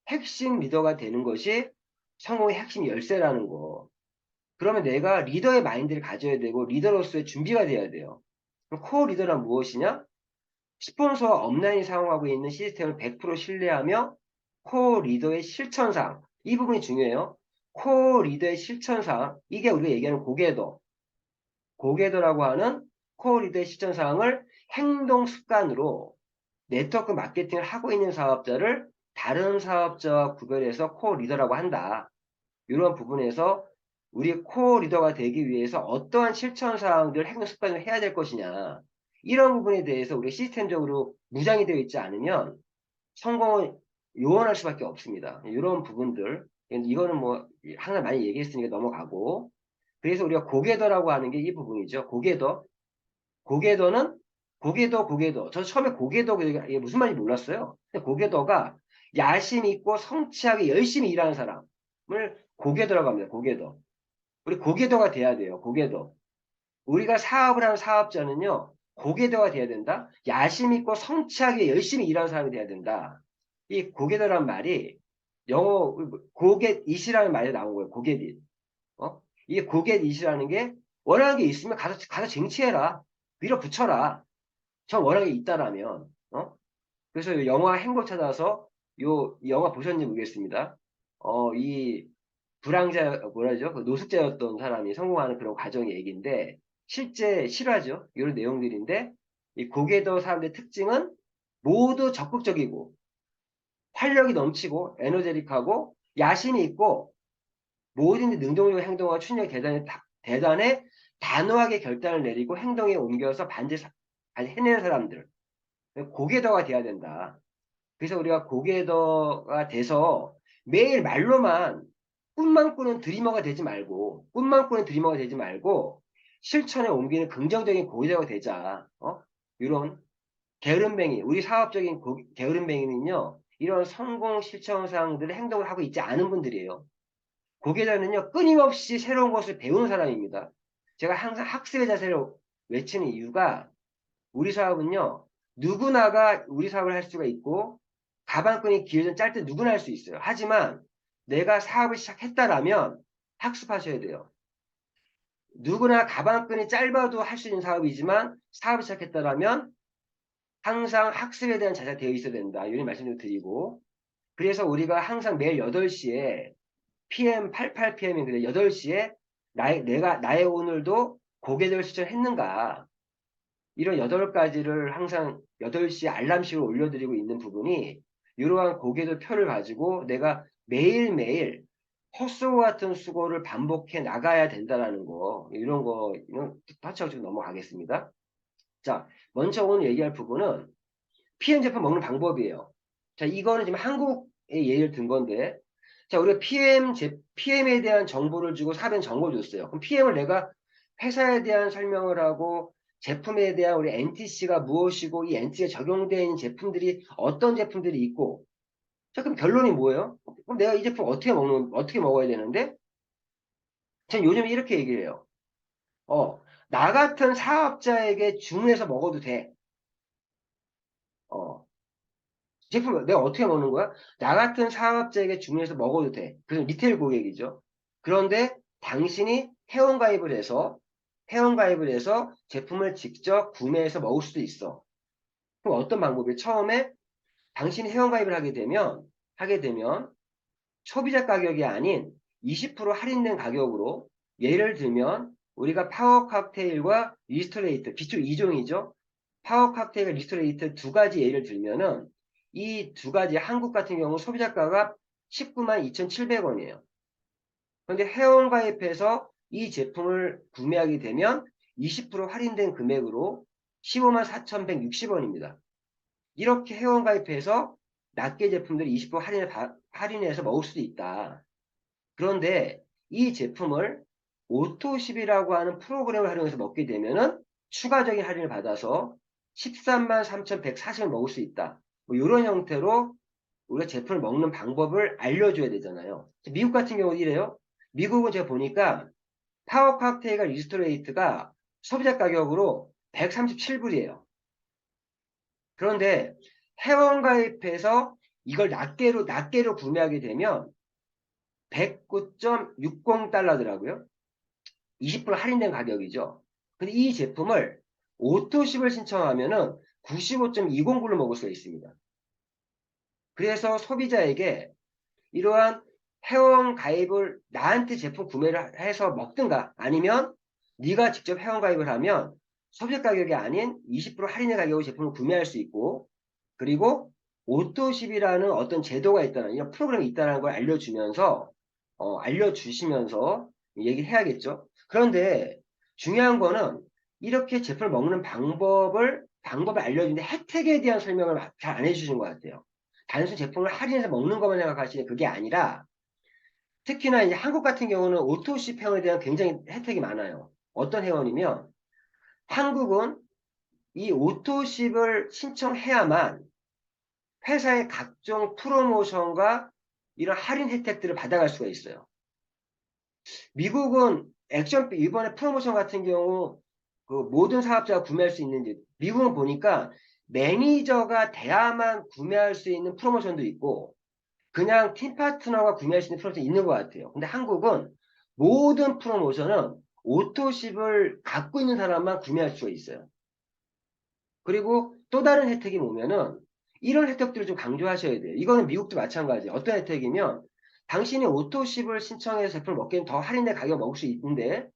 A: 핵심 리더가 되는 것이 성공의 핵심 열쇠라는 거. 그러면 내가 리더의 마인드를 가져야 되고 리더로서의 준비가 돼야 돼요. 그럼 코어 리더란 무엇이냐? 스폰서 업라인이 사용하고 있는 시스템을 100% 신뢰하며 코어 리더의 실천사항. 이 부분이 중요해요. 코어 리더의 실천사항. 이게 우리가 얘기하는 고개더라고 하는 코어 리더의 실천사항을 행동 습관으로 네트워크 마케팅을 하고 있는 사업자를 다른 사업자와 구별해서 코어 리더라고 한다. 이런 부분에서 우리 코어 리더가 되기 위해서 어떠한 실천 사항들 행동 습관을 해야 될 것이냐. 이런 부분에 대해서 우리가 시스템적으로 무장이 되어 있지 않으면 성공을 요원할 수밖에 없습니다. 이런 부분들. 이거는 뭐 항상 많이 얘기했으니까 넘어가고. 그래서 우리가 고개더라고 하는 게 이 부분이죠. 고개더는 고개더. 저 처음에 고개더 이게 무슨 말인지 몰랐어요. 근데 고개더가 야심 있고 성취하게 열심히 일하는 사람을 고개 들어갑니다. 고개도. 우리 고개도가 돼야 돼요. 고개도. 우리가 사업을 하는 사업자는요, 고개도가 돼야 된다. 야심 있고 성취하게 열심히 일하는 사람이 돼야 된다. 이 고개도란 말이 영어 고겟잇이라는 말이 나온 거예요. 고겟잇. 이게 고겟잇이라는 게 원하는 게 있으면 가서 쟁취해라. 밀어붙여라. 저 원하는 게 있다라면. 그래서 이 영화 행복 찾아서 이 영화 보셨는지 모르겠습니다. 이 불황자 뭐라죠? 그 노숙자였던 사람이 성공하는 그런 과정의 얘기인데 실제 실화죠. 이런 내용들인데 이 고개도 사람들의 특징은 모두 적극적이고 활력이 넘치고 에너제틱하고 야심이 있고 모든 능동적 행동과 추진력이 대단해 단호하게 결단을 내리고 행동에 옮겨서 반드시 해내는 사람들. 고개도가 돼야 된다. 그래서 우리가 고개도가 돼서 매일 말로만 꿈만 꾸는 드리머가 되지 말고 실천에 옮기는 긍정적인 고개도가 되자. 이런 게으름뱅이, 우리 사업적인 게으름뱅이는요, 이런 성공 실천상들의 행동을 하고 있지 않은 분들이에요. 고개도는요, 끊임없이 새로운 것을 배우는 사람입니다. 제가 항상 학습의 자세를 외치는 이유가 우리 사업은요, 누구나가 우리 사업을 할 수가 있고, 가방끈이 길든 짧든 누구나 할 수 있어요. 하지만 내가 사업을 시작했다라면 학습하셔야 돼요. 누구나 가방끈이 짧아도 할 수 있는 사업이지만 사업을 시작했다라면 항상 학습에 대한 자세가 되어 있어야 된다. 이런 말씀을 드리고, 그래서 우리가 항상 매일 8시에 PM 88PM인데 8시에 나의 오늘도 고개들 실천했는가, 이런 8가지를 항상 8시 알람식으로 올려드리고 있는 부분이 이러한 고개도 표를 가지고 내가 매일매일 헛수고 같은 수고를 반복해 나가야 된다는 거, 이런 거 터치하고 좀 넘어가겠습니다. 자, 먼저 오늘 얘기할 부분은 PM 제품 먹는 방법이에요. 자, 이거는 지금 한국의 예를 든 건데, 자, 우리가 PM에 대한 정보를 주고 사업에 정보를 줬어요. 그럼 PM을 내가 회사에 대한 설명을 하고 제품에 대한 우리 NTC가 무엇이고 이 NTC에 적용되어 있는 제품들이 어떤 제품들이 있고, 자, 그럼 결론이 뭐예요? 그럼 내가 이 제품 어떻게 먹어야 되는데? 전 요즘 이렇게 얘기를 해요. 나 같은 사업자에게 주문해서 먹어도 돼. 제품을 내가 어떻게 먹는 거야? 나 같은 사업자에게 주문해서 먹어도 돼. 그래서 리테일 고객이죠. 그런데 당신이 회원가입을 해서 제품을 직접 구매해서 먹을 수도 있어. 그럼 어떤 방법이? 처음에 당신이 회원가입을 하게 되면 소비자 가격이 아닌 20% 할인된 가격으로, 예를 들면 우리가 파워 칵테일과 리스토레이트, 기초 2종이죠. 파워 칵테일과 리스토레이트 2가지 예를 들면은 이 2가지 한국 같은 경우 소비자가가 192,700원이에요. 그런데 회원가입해서 이 제품을 구매하게 되면 20% 할인된 금액으로 154,160원입니다. 이렇게 회원가입해서 낱개 제품들이 20% 할인해서 먹을 수도 있다. 그런데 이 제품을 오토십이라고 하는 프로그램을 활용해서 먹게 되면은 추가적인 할인을 받아서 133,140원 먹을 수 있다. 뭐 이런 형태로 우리가 제품을 먹는 방법을 알려줘야 되잖아요. 미국 같은 경우는 이래요. 미국은 제가 보니까 파워 칵테일과 리스토레이트가 소비자 가격으로 137불이에요. 그런데 회원가입해서 이걸 낱개로 구매하게 되면 109.60달러더라고요. 20% 할인된 가격이죠. 근데 이 제품을 오토십을 신청하면은 95.20불로 먹을 수가 있습니다. 그래서 소비자에게 이러한 회원 가입을 나한테 제품 구매를 해서 먹든가 아니면 네가 직접 회원 가입을 하면 소비자 가격이 아닌 20% 할인의 가격으로 제품을 구매할 수 있고, 그리고 오토십이라는 어떤 제도가 있다는, 이런 프로그램이 있다는 걸 알려주시면서 얘기를 해야겠죠. 그런데 중요한 거는 이렇게 제품을 먹는 방법을 알려주는데 혜택에 대한 설명을 잘 안 해주시는 것 같아요. 단순히 제품을 할인해서 먹는 것만 생각하시는 그게 아니라, 특히나 이제 한국 같은 경우는 오토십 회원에 대한 굉장히 혜택이 많아요. 어떤 회원이면 한국은 이 오토십을 신청해야만 회사의 각종 프로모션과 이런 할인 혜택들을 받아갈 수가 있어요. 미국은 액션 이번에 프로모션 같은 경우 그 모든 사업자가 구매할 수 있는지 미국은 보니까 매니저가 돼야만 구매할 수 있는 프로모션도 있고 그냥 팀 파트너가 구매할 수 있는 프로모션이 있는 것 같아요. 근데 한국은 모든 프로모션은 오토십을 갖고 있는 사람만 구매할 수가 있어요. 그리고 또 다른 혜택이 뭐냐면 이런 혜택들을 좀 강조하셔야 돼요. 이거는 미국도 마찬가지예요. 어떤 혜택이면 당신이 오토십을 신청해서 제품을 먹기엔 더 할인된 가격을 먹을 수 있는데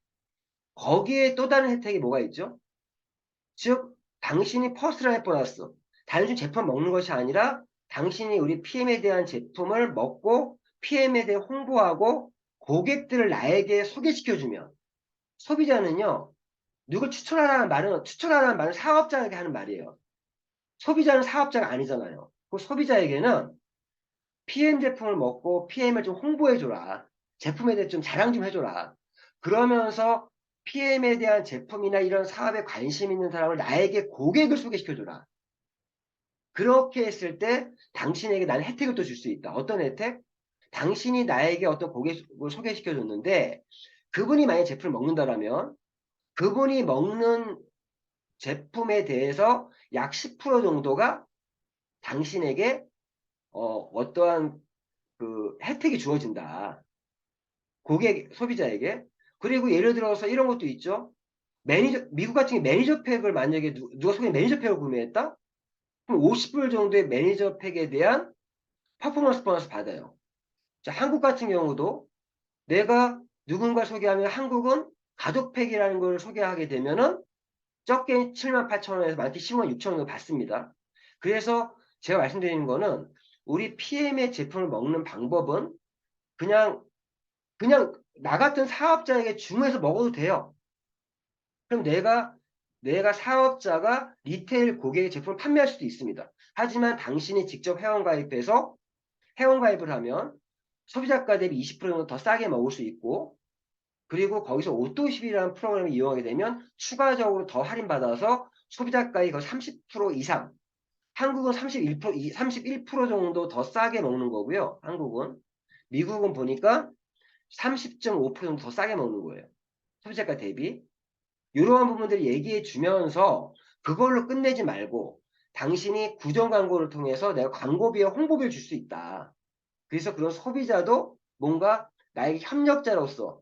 A: 거기에 또 다른 혜택이 뭐가 있죠? 즉 당신이 퍼스트라이프 보너스 단순히 제품 먹는 것이 아니라 당신이 우리 PM에 대한 제품을 먹고 PM에 대해 홍보하고 고객들을 나에게 소개시켜주면 소비자는요 누굴 추천하라는 말은 사업자에게 하는 말이에요. 소비자는 사업자가 아니잖아요. 그 소비자에게는 PM 제품을 먹고 PM을 좀 홍보해줘라. 제품에 대해 좀 자랑 좀 해줘라. 그러면서 PM에 대한 제품이나 이런 사업에 관심 있는 사람을 나에게 고객을 소개시켜줘라. 그렇게 했을 때 당신에게 나는 혜택을 또 줄 수 있다. 어떤 혜택? 당신이 나에게 어떤 고객을 소개시켜줬는데 그분이 만약에 제품을 먹는다라면 그분이 먹는 제품에 대해서 약 10% 정도가 당신에게 어떠한 그 혜택이 주어진다. 고객, 소비자에게. 그리고 예를 들어서 이런 것도 있죠. 미국 같은 경우 매니저 팩을 만약에 누가 소개 매니저 팩을 구매했다? 그럼 50불 정도의 매니저 팩에 대한 퍼포먼스 보너스 받아요. 자, 한국 같은 경우도 내가 누군가 소개하면 한국은 가족 팩이라는 걸 소개하게 되면은 적게 78,000원에서 많게 10만 6천 원을 받습니다. 그래서 제가 말씀드리는 거는 우리 PM의 제품을 먹는 방법은 그냥 나 같은 사업자에게 주문해서 먹어도 돼요. 그럼 내가 사업자가 리테일 고객의 제품을 판매할 수도 있습니다. 하지만 당신이 직접 회원가입해서 회원가입을 하면 소비자가 대비 20% 정도 더 싸게 먹을 수 있고 그리고 거기서 오토십이라는 프로그램을 이용하게 되면 추가적으로 더 할인받아서 소비자가의 거의 30% 이상 한국은 31% 정도 더 싸게 먹는 거고요. 한국은. 미국은 보니까 30.5% 정도 더 싸게 먹는 거예요. 소비자가 대비. 이러한 부분들을 얘기해 주면서 그걸로 끝내지 말고 당신이 구정 광고를 통해서 내가 광고비와 홍보비를 줄 수 있다. 그래서 그런 소비자도 뭔가 나에게 협력자로서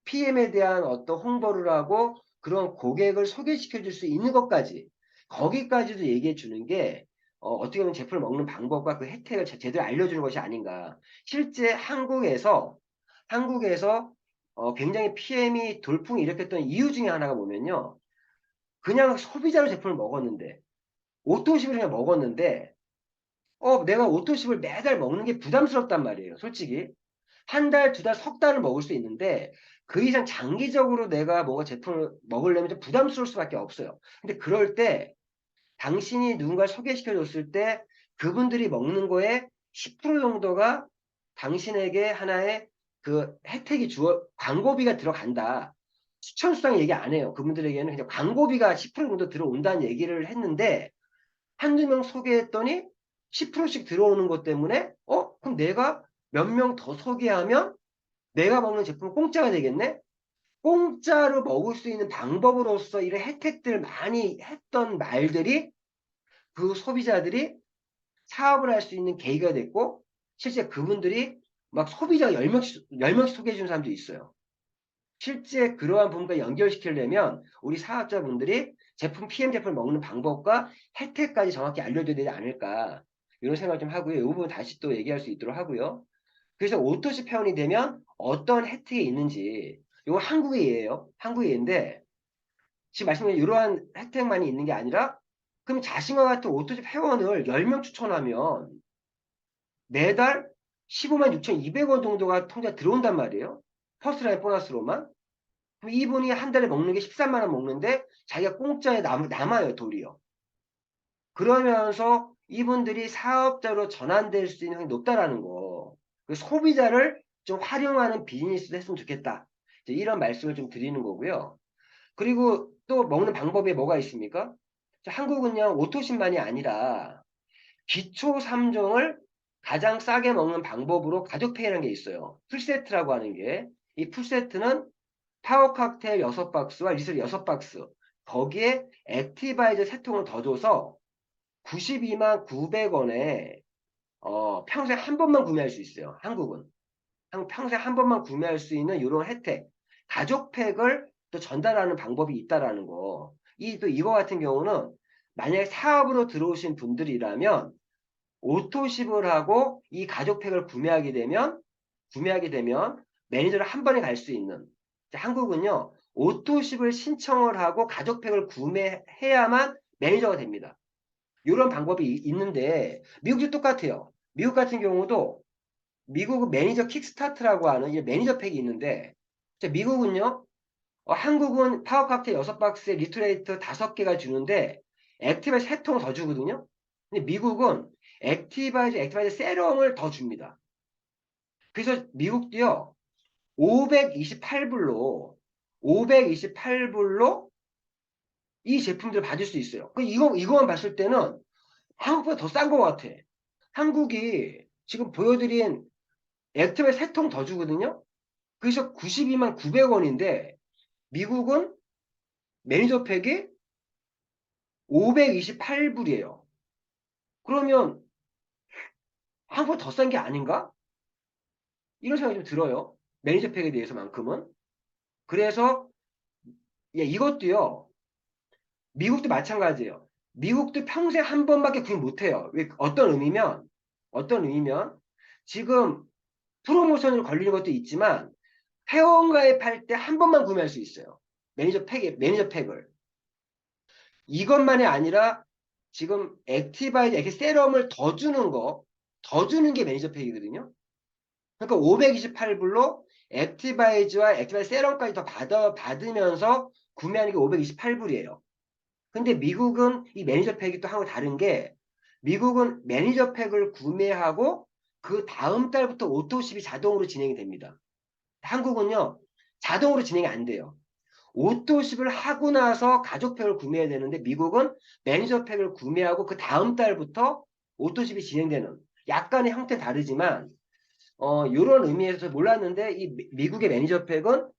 A: PM에 대한 어떤 홍보를 하고 그런 고객을 소개시켜 줄 수 있는 것까지 거기까지도 얘기해 주는 게 어떻게 보면 제품을 먹는 방법과 그 혜택을 제대로 알려주는 것이 아닌가. 실제 한국에서 굉장히 PM이 돌풍이 일으켰던 이유 중에 하나가 뭐면요. 그냥 소비자로 제품을 먹었는데 오토십을 그냥 먹었는데 내가 오토십을 매달 먹는 게 부담스럽단 말이에요. 솔직히. 한 달, 두 달, 석 달을 먹을 수 있는데 그 이상 장기적으로 내가 뭔가 제품을 먹으려면 좀 부담스러울 수밖에 없어요. 근데 그럴 때 당신이 누군가를 소개시켜 줬을 때 그분들이 먹는 거에 10% 정도가 당신에게 하나의 그 혜택이 광고비가 들어간다. 추천 수당 얘기 안 해요. 그분들에게는 그냥 광고비가 10% 정도 들어온다는 얘기를 했는데 한두 명 소개했더니 10%씩 들어오는 것 때문에 그럼 내가 몇 명 더 소개하면 내가 먹는 제품은 공짜가 되겠네? 공짜로 먹을 수 있는 방법으로서 이런 혜택들 많이 했던 말들이 그 소비자들이 사업을 할 수 있는 계기가 됐고 실제 그분들이 막 소비자 10명씩 소개해 주는 사람도 있어요. 실제 그러한 부분과 연결시키려면 우리 사업자분들이 PM 제품을 먹는 방법과 혜택까지 정확히 알려줘야 되지 않을까 이런 생각 좀 하고요. 이 부분 다시 또 얘기할 수 있도록 하고요. 그래서 오토십 회원이 되면 어떤 혜택이 있는지 이건 한국의 예예요. 한국의 예인데 지금 말씀드린 이러한 혜택만이 있는 게 아니라 그럼 자신과 같은 오토십 회원을 10명 추천하면 매달 15만 6,200원 정도가 통장에 들어온단 말이에요. 퍼스트라인 보너스로만. 그럼 이분이 한 달에 먹는 게 13만 원 먹는데 자기가 공짜에 남아요, 도리어. 그러면서 이분들이 사업자로 전환될 수 있는 확률이 높다라는 거. 소비자를 좀 활용하는 비즈니스도 했으면 좋겠다. 이런 말씀을 좀 드리는 거고요. 그리고 또 먹는 방법에 뭐가 있습니까? 한국은요, 오토십만이 아니라 기초 3종을 가장 싸게 먹는 방법으로 가족페이라는 게 있어요. 풀세트라고 하는 게 이 풀세트는 파워 칵테일 6박스와 리슬 6박스, 거기에 액티바이저 3통을 더 줘서 92만 900원에 평생 한 번만 구매할 수 있어요. 한국은. 평생 한 번만 구매할 수 있는 이런 혜택. 가족팩을 또 전달하는 방법이 있다라는 거. 또 이거 같은 경우는 만약에 사업으로 들어오신 분들이라면 오토십을 하고 이 가족팩을 구매하게 되면 매니저를 한 번에 갈 수 있는. 한국은요, 오토십을 신청을 하고 가족팩을 구매해야만 매니저가 됩니다. 이런 방법이 있는데 미국도 똑같아요. 미국 같은 경우도 미국은 매니저 킥스타트라고 하는 이 매니저 팩이 있는데 미국은요, 한국은 파워 칵테일 6박스에 리트레이트 5개가 주는데 액티바이저 3통 더 주거든요. 근데 미국은 액티바이저 세럼을 더 줍니다. 그래서 미국도요, 528불로 이 제품들을 받을 수 있어요. 이거만 봤을 때는 한국보다 더 싼 것 같아. 한국이 지금 보여드린 액티바이저 3통 더 주거든요. 그래서 92만 900원인데 미국은 매니저 팩이 528불이에요. 그러면 한국보다 더 싼 게 아닌가? 이런 생각이 좀 들어요. 매니저 팩에 대해서만큼은. 그래서 이것도요. 미국도 마찬가지예요. 미국도 평생 한 번밖에 구입 못해요. 어떤 의미면 지금 프로모션으로 걸리는 것도 있지만 회원가입할 때 한 번만 구매할 수 있어요. 매니저 팩을. 이것만이 아니라 지금 액티바이저 세럼을 더 주는 게 매니저 팩이거든요. 그러니까 528불로 액티바이저와 액티바이저 세럼까지 더 받으면서 구매하는 게 528불이에요. 근데 미국은 이 매니저 팩이 또 하고 다른 게 미국은 매니저 팩을 구매하고 그 다음 달부터 오토십이 자동으로 진행이 됩니다. 한국은요, 자동으로 진행이 안 돼요. 오토십을 하고 나서 가족팩을 구매해야 되는데 미국은 매니저 팩을 구매하고 그 다음 달부터 오토십이 진행되는, 약간의 형태는 다르지만 이런 의미에서 몰랐는데 이 미국의 매니저 팩은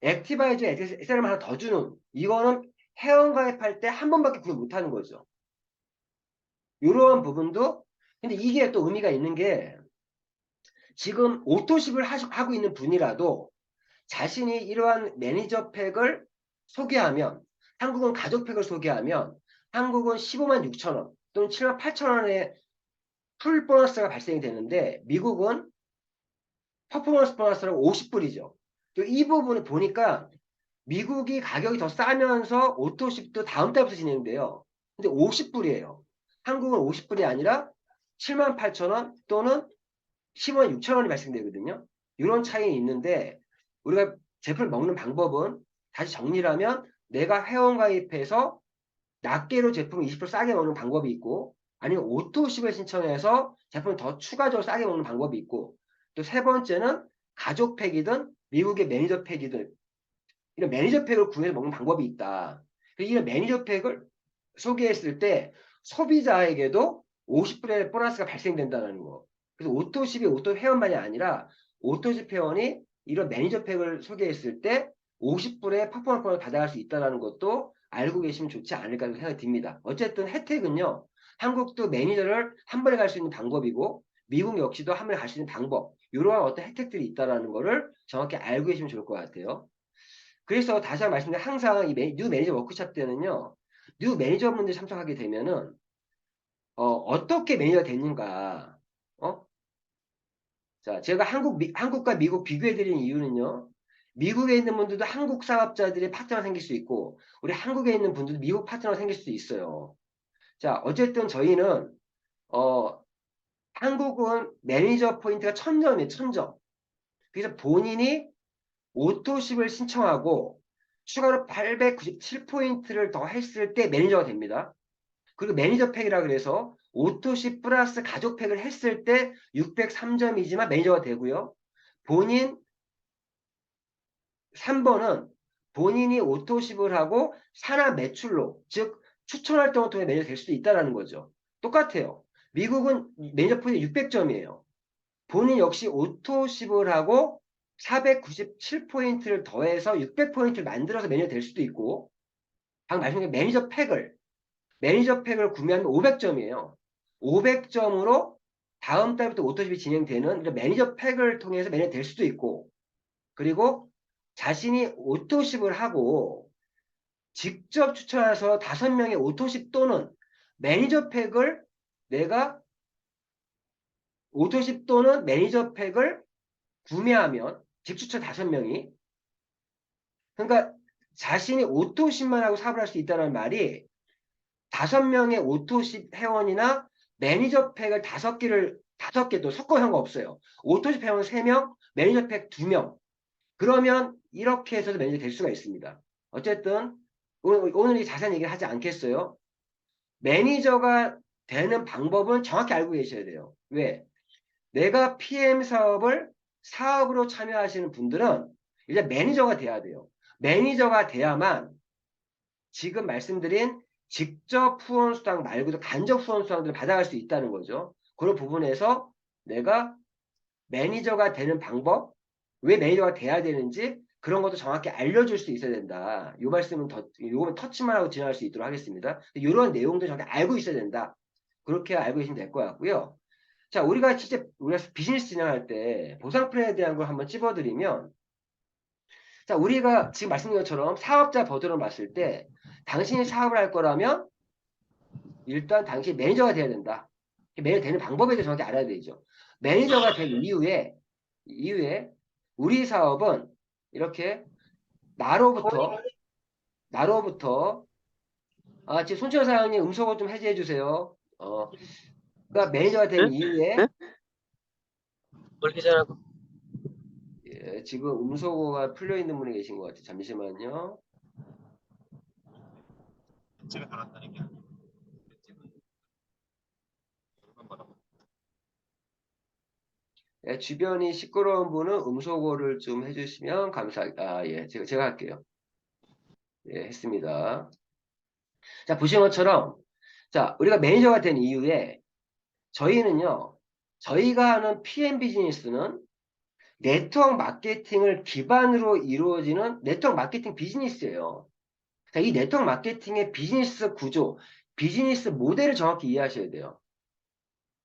A: 액티바이저 세럼 하나 더 주는, 이거는 회원가입할 때 한 번밖에 구매 못하는 거죠. 이런 부분도. 근데 이게 또 의미가 있는 게 지금 오토십을 하고 있는 분이라도 자신이 이러한 매니저 팩을 소개하면, 한국은 가족팩을 소개하면 한국은 15만 6천원 또는 7만 8천원의 풀 보너스가 발생이 되는데 미국은 퍼포먼스 보너스라고 50불이죠. 이 부분을 보니까 미국이 가격이 더 싸면서 오토십도 다음 달부터 진행돼요. 근데 50불이에요. 한국은 50불이 아니라 7만 8천원 또는 10만 6천원이 발생되거든요. 이런 차이가 있는데 우리가 제품을 먹는 방법은 다시 정리를 하면 내가 회원가입해서 낱개로 제품을 20% 싸게 먹는 방법이 있고, 아니면 오토십을 신청해서 제품을 더 추가적으로 싸게 먹는 방법이 있고, 또 세 번째는 가족팩이든 미국의 매니저 팩이든 이런 매니저 팩을 구해서 먹는 방법이 있다. 이런 매니저 팩을 소개했을 때 소비자에게도 50불의 보너스가 발생된다는 거. 그래서 오토십이 오토 회원만이 아니라 오토십 회원이 이런 매니저 팩을 소개했을 때 50불의 퍼포먼스 보너스 받아갈 수 있다는 것도 알고 계시면 좋지 않을까 생각이 듭니다. 어쨌든 혜택은요, 한국도 매니저를 한 번에 갈 수 있는 방법이고 미국 역시도 한 번에 갈 수 있는 방법, 이러한 어떤 혜택들이 있다는 거를 정확히 알고 계시면 좋을 것 같아요. 그래서 다시 한번 말씀드리면 항상 이 뉴 매니저 워크숍 때는요, 뉴 매니저분들이 참석하게 되면은 어떻게 매니저가 됐는가, 자, 제가 한국과 미국 비교해 드리는 이유는요, 미국에 있는 분들도 한국 사업자들이 파트너가 생길 수 있고 우리 한국에 있는 분들도 미국 파트너가 생길 수도 있어요. 자, 어쨌든 저희는 한국은 매니저 포인트가 1000점이에요. 1000점. 그래서 본인이 오토십을 신청하고 추가로 897포인트를 더 했을 때 매니저가 됩니다. 그리고 매니저 팩이라 그래서 오토십 플러스 가족팩을 했을 때 603점이지만 매니저가 되고요. 본인 3번은 본인이 오토십을 하고 산하 매출로, 즉 추천 활동을 통해 매니저 될 수도 있다는 거죠. 똑같아요. 미국은 매니저 포인트 600점이에요. 본인 역시 오토십을 하고 497포인트를 더해서 600포인트를 만들어서 매니저 될 수도 있고, 방금 말씀드린 매니저 팩을 구매하면 500점이에요. 500점으로 다음 달부터 오토십이 진행되는 매니저 팩을 통해서 매니저 될 수도 있고, 그리고 자신이 오토십을 하고 직접 추천해서 5명의 오토십 또는 매니저 팩을 내가 오토십 또는 매니저 팩을 구매하면 직추천 5명이, 그러니까 자신이 오토십만 하고 사업을 할 수 있다는 말이 5명의 오토십 회원이나 매니저 팩을 5개 또 섞어 상관없어요. 오토십 회원 3명, 매니저 팩 2명. 그러면 이렇게 해서도 매니저 될 수가 있습니다. 어쨌든 오늘 이 자세한 얘기를 하지 않겠어요. 매니저가 되는 방법은 정확히 알고 계셔야 돼요. 왜? 내가 PM 사업으로 참여하시는 분들은 일단 매니저가 돼야 돼요. 매니저가 돼야만 지금 말씀드린 직접 후원 수당 말고도 간접 후원 수당들을 받아갈 수 있다는 거죠. 그런 부분에서 내가 매니저가 되는 방법, 왜 매니저가 돼야 되는지 그런 것도 정확히 알려줄 수 있어야 된다. 이 말씀은 요거는 터치만 하고 지나갈 수 있도록 하겠습니다. 이런 내용도 정확히 알고 있어야 된다. 그렇게 알고 계시면 될 것 같고요. 자, 우리가 비즈니스 진행할 때 보상 플랜에 대한 걸 한번 찝어드리면, 자, 우리가 지금 말씀드린 것처럼 사업자 버전을 봤을 때 당신이 사업을 할 거라면 일단 당신이 매니저가 돼야 된다. 매니저 되는 방법에 대해서 정확히 알아야 되죠. 매니저가 된 이후에 우리 사업은 이렇게 나로부터 지금 손치현 사장님 음소거 좀 해제해 주세요. 그러니까 매니저가 된 이후에 예, 지금 음소거가 풀려 있는 분이 계신 것 같아요. 잠시만요.
I: 제가 달았다는 게 아니고
A: 예, 주변이 시끄러운 분은 음소거를 좀 해주시면 예, 제가 할게요. 예, 했습니다. 자, 보신 것처럼, 자, 우리가 매니저가 된 이후에 저희는요, 저희가 하는 PM 비즈니스는 네트워크 마케팅을 기반으로 이루어지는 네트워크 마케팅 비즈니스예요. 자, 이 네트워크 마케팅의 비즈니스 구조, 비즈니스 모델을 정확히 이해하셔야 돼요.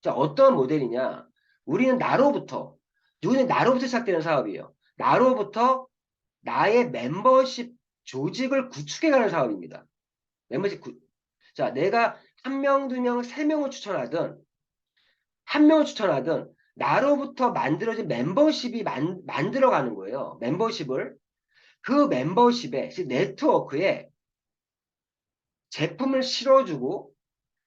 A: 자, 어떤 모델이냐? 우리는 나로부터 시작되는 사업이에요. 나로부터 나의 멤버십 조직을 구축해가는 사업입니다. 자, 내가 1명, 2명, 3명을 추천하든 1명을 추천하든 나로부터 만들어진 멤버십이 만들어가는 거예요. 그 멤버십에 네트워크에 제품을 실어주고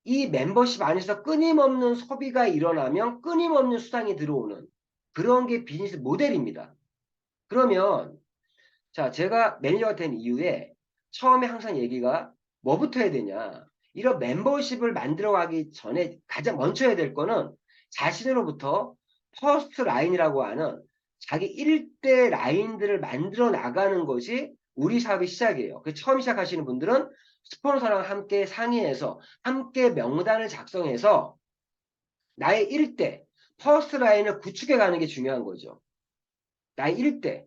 A: 이 멤버십 안에서 끊임없는 소비가 일어나면 끊임없는 수당이 들어오는 그런 게 비즈니스 모델입니다. 그러면 자, 제가 매니저가 된 이후에 처음에 항상 얘기가 뭐부터 해야 되냐. 이런 멤버십을 만들어가기 전에 가장 먼저 해야 될 거는 자신으로부터 퍼스트 라인이라고 하는 자기 1대 라인들을 만들어 나가는 것이 우리 사업의 시작이에요. 그 처음 시작하시는 분들은 스폰서랑 함께 상의해서 함께 명단을 작성해서 나의 1대 퍼스트 라인을 구축해 가는 게 중요한 거죠. 나의 1대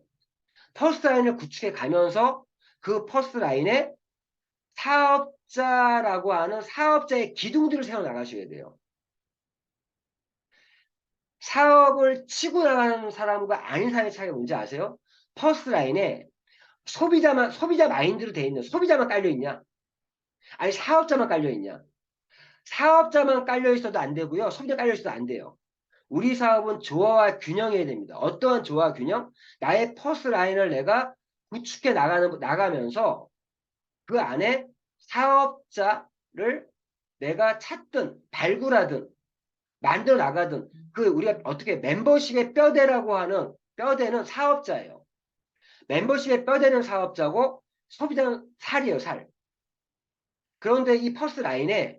A: 퍼스트 라인을 구축해 가면서 그 퍼스트 라인에 사업자라고 하는 사업자의 기둥들을 세워 나가셔야 돼요. 사업을 치고 나가는 사람과 아닌 사람의 차이가 뭔지 아세요? 퍼스트 라인에 소비자 마인드로 돼 있는 소비자만 깔려 있냐? 아니 사업자만 깔려 있냐? 사업자만 깔려 있어도 안 되고요. 소비자 깔려 있어도 안 돼요. 우리 사업은 조화와 균형해야 됩니다. 어떠한 조화 균형? 나의 퍼스트 라인을 내가 구축해 나가면서 그 안에 사업자를 내가 찾든 발굴하든 만들어 나가든 우리가 어떻게 멤버십의 뼈대라고 하는 뼈대는 사업자예요. 멤버십의 뼈대는 사업자고 소비자는 살이에요, 살. 그런데 이 퍼스트 라인에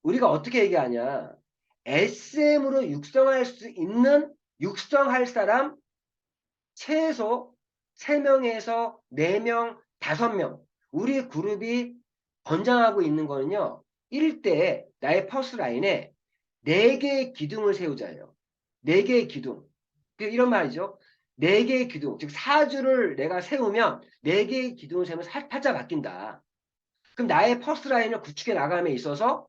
A: 우리가 어떻게 얘기하냐? SM으로 육성할 사람 최소 3명에서 4명, 5명. 우리 그룹이 권장하고 있는 거는요. 1대 나의 퍼스트 라인에 4개의 기둥을 세우자예요. 4개의 기둥. 이런 말이죠. 4개의 기둥, 즉 4주를 내가 세우면 4개의 기둥을 세우면 팔자 바뀐다. 그럼 나의 퍼스트 라인을 구축해 나감에 있어서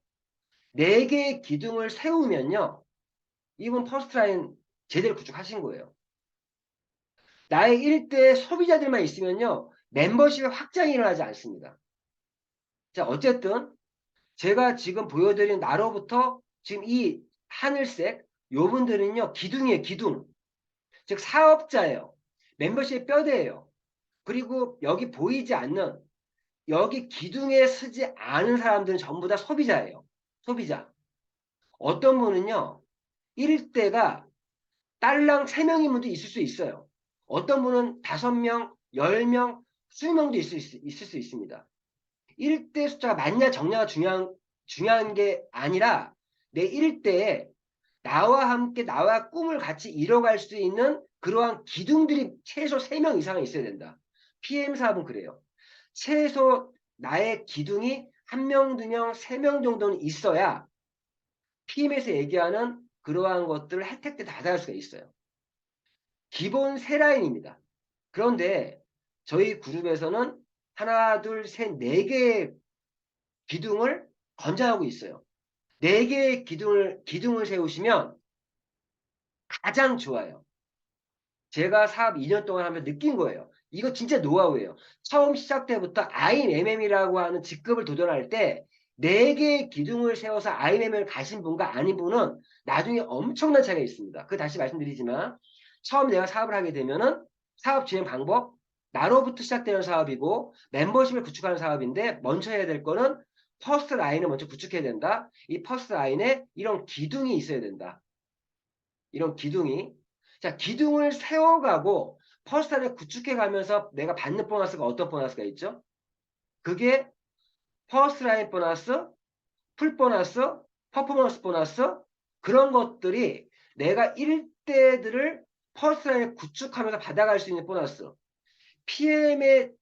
A: 4개의 기둥을 세우면요. 이분 퍼스트 라인 제대로 구축하신 거예요. 나의 1대 소비자들만 있으면요. 멤버십의 확장이 일어나지 않습니다. 자, 어쨌든 제가 지금 보여드린 나로부터 지금 이 하늘색 요분들은요. 기둥이에요. 기둥. 즉 사업자예요. 멤버십의 뼈대예요. 그리고 여기 보이지 않는 여기 기둥에 서지 않은 사람들은 전부 다 소비자예요. 소비자. 어떤 분은요. 1대가 딸랑 3명인 분도 있을 수 있어요. 어떤 분은 5명, 10명, 20명도 있을 수 있습니다. 1대 숫자가 많냐 적냐가 중요한 게 아니라 내 1대에 나와 함께 나와 꿈을 같이 이뤄갈 수 있는 그러한 기둥들이 최소 3명 이상은 있어야 된다. PM 사업은 그래요. 최소 나의 기둥이 1명, 2명, 3명 정도는 있어야 PM에서 얘기하는 그러한 것들을 혜택들 다 받아갈 수가 있어요. 기본 3라인입니다. 그런데 저희 그룹에서는 하나, 둘, 셋, 4개의 기둥을 권장하고 있어요. 4개의 기둥을 세우시면 가장 좋아요. 제가 사업 2년 동안 하면서 느낀 거예요. 이거 진짜 노하우예요. 처음 시작 때부터 IMM이라고 하는 직급을 도전할 때 4개의 기둥을 세워서 IMM을 가신 분과 아닌 분은 나중에 엄청난 차이가 있습니다. 그 다시 말씀드리지만 처음 내가 사업을 하게 되면은 사업 진행 방법 나로부터 시작되는 사업이고 멤버십을 구축하는 사업인데 먼저 해야 될 거는 퍼스트 라인을 먼저 구축해야 된다. 이 퍼스트 라인에 이런 기둥이 있어야 된다. 이런 기둥이. 자, 기둥을 세워가고 퍼스트 라인을 구축해 가면서 내가 받는 보너스가 어떤 보너스가 있죠? 그게 퍼스트 라인 보너스, 풀 보너스, 퍼포먼스 보너스 그런 것들이 내가 1대들을 퍼스트 라인을 구축하면서 받아갈 수 있는 보너스. PM의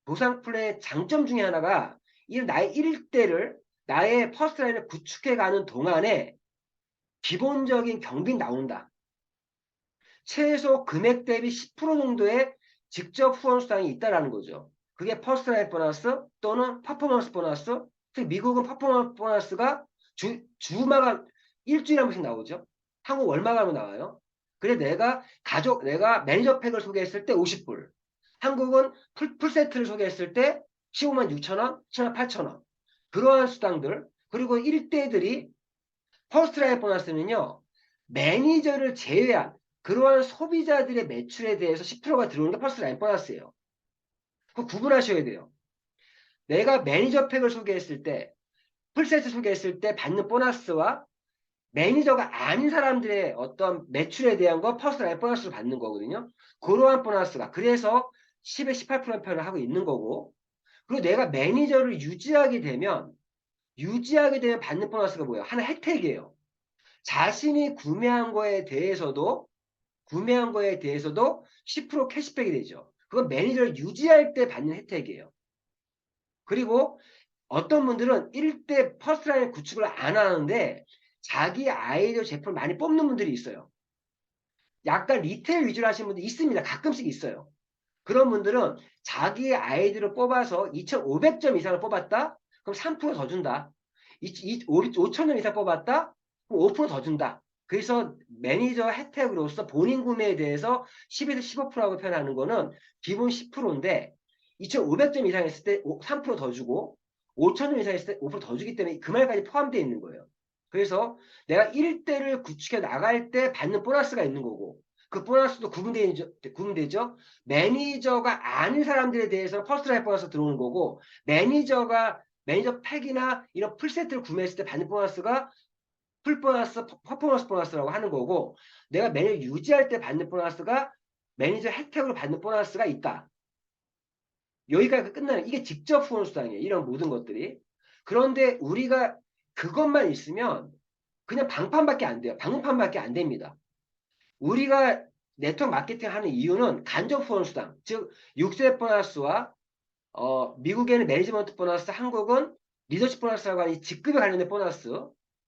A: 보상 플랜의 장점 중에 하나가 이 나의 1대를 나의 퍼스트 라인을 구축해가는 동안에 기본적인 경비 나온다. 최소 금액 대비 10% 정도의 직접 후원 수당이 있다라는 거죠. 그게 퍼스트 라인 보너스 또는 퍼포먼스 보너스. 특히 미국은 퍼포먼스 보너스가 주마다 일주일에 한 번씩 나오죠. 한국 얼마 가면 나와요. 그래 내가 매니저 팩을 소개했을 때 50불. 한국은 풀세트를 소개했을 때 15만 6천 원, 17만 8천 원. 그러한 수당들. 그리고 1대들이 퍼스트 라인 보너스는요. 매니저를 제외한 그러한 소비자들의 매출에 대해서 10%가 들어오는 게 퍼스트 라인 보너스예요. 그거 구분하셔야 돼요. 내가 매니저 팩을 소개했을 때, 풀세트 소개했을 때 받는 보너스와 매니저가 아닌 사람들의 어떤 매출에 대한 거 퍼스트 라인 보너스로 받는 거거든요. 그러한 보너스가. 그래서 10에 18% 표현을 하고 있는 거고. 그리고 내가 매니저를 유지하게 되면 받는 보너스가 뭐예요? 하나 혜택이에요. 자신이 구매한 거에 대해서도 10% 캐시백이 되죠. 그건 매니저를 유지할 때 받는 혜택이에요. 그리고 어떤 분들은 1대 퍼스트라인 구축을 안 하는데 자기 아이디어 제품을 많이 뽑는 분들이 있어요. 약간 리테일 위주로 하시는 분들이 있습니다. 가끔씩 있어요. 그런 분들은 자기 아이디어를 뽑아서 2,500점 이상을 뽑았다? 그럼 3% 더 준다. 5,000점 이상 뽑았다? 그럼 5% 더 준다. 그래서 매니저 혜택으로서 본인 구매에 대해서 10에서 15%라고 표현하는 거는 기본 10%인데 2,500점 이상 했을 때 3% 더 주고 5,000점 이상 했을 때 5% 더 주기 때문에 그 말까지 포함되어 있는 거예요. 그래서 내가 1대를 구축해 나갈 때 받는 보너스가 있는 거고 그 보너스도 구분되죠. 매니저가 아닌 사람들에 대해서 퍼스트라인 보너스 들어오는 거고 매니저 팩이나 이런 풀세트를 구매했을 때 받는 보너스가 풀 보너스, 퍼포먼스 보너스라고 하는 거고 내가 매니저 유지할 때 받는 보너스가 매니저 혜택으로 받는 보너스가 있다. 여기까지 끝나는 이게 직접 후원 수당이에요. 이런 모든 것들이. 그런데 우리가 그것만 있으면 그냥 방판밖에 안 돼요. 방판밖에 안 됩니다. 우리가 네트워크 마케팅 하는 이유는 간접 후원 수당, 즉 6세 보너스와 미국에는 매니지먼트 보너스, 한국은 리더십 보너스라고 하는 이 직급에 관련된 보너스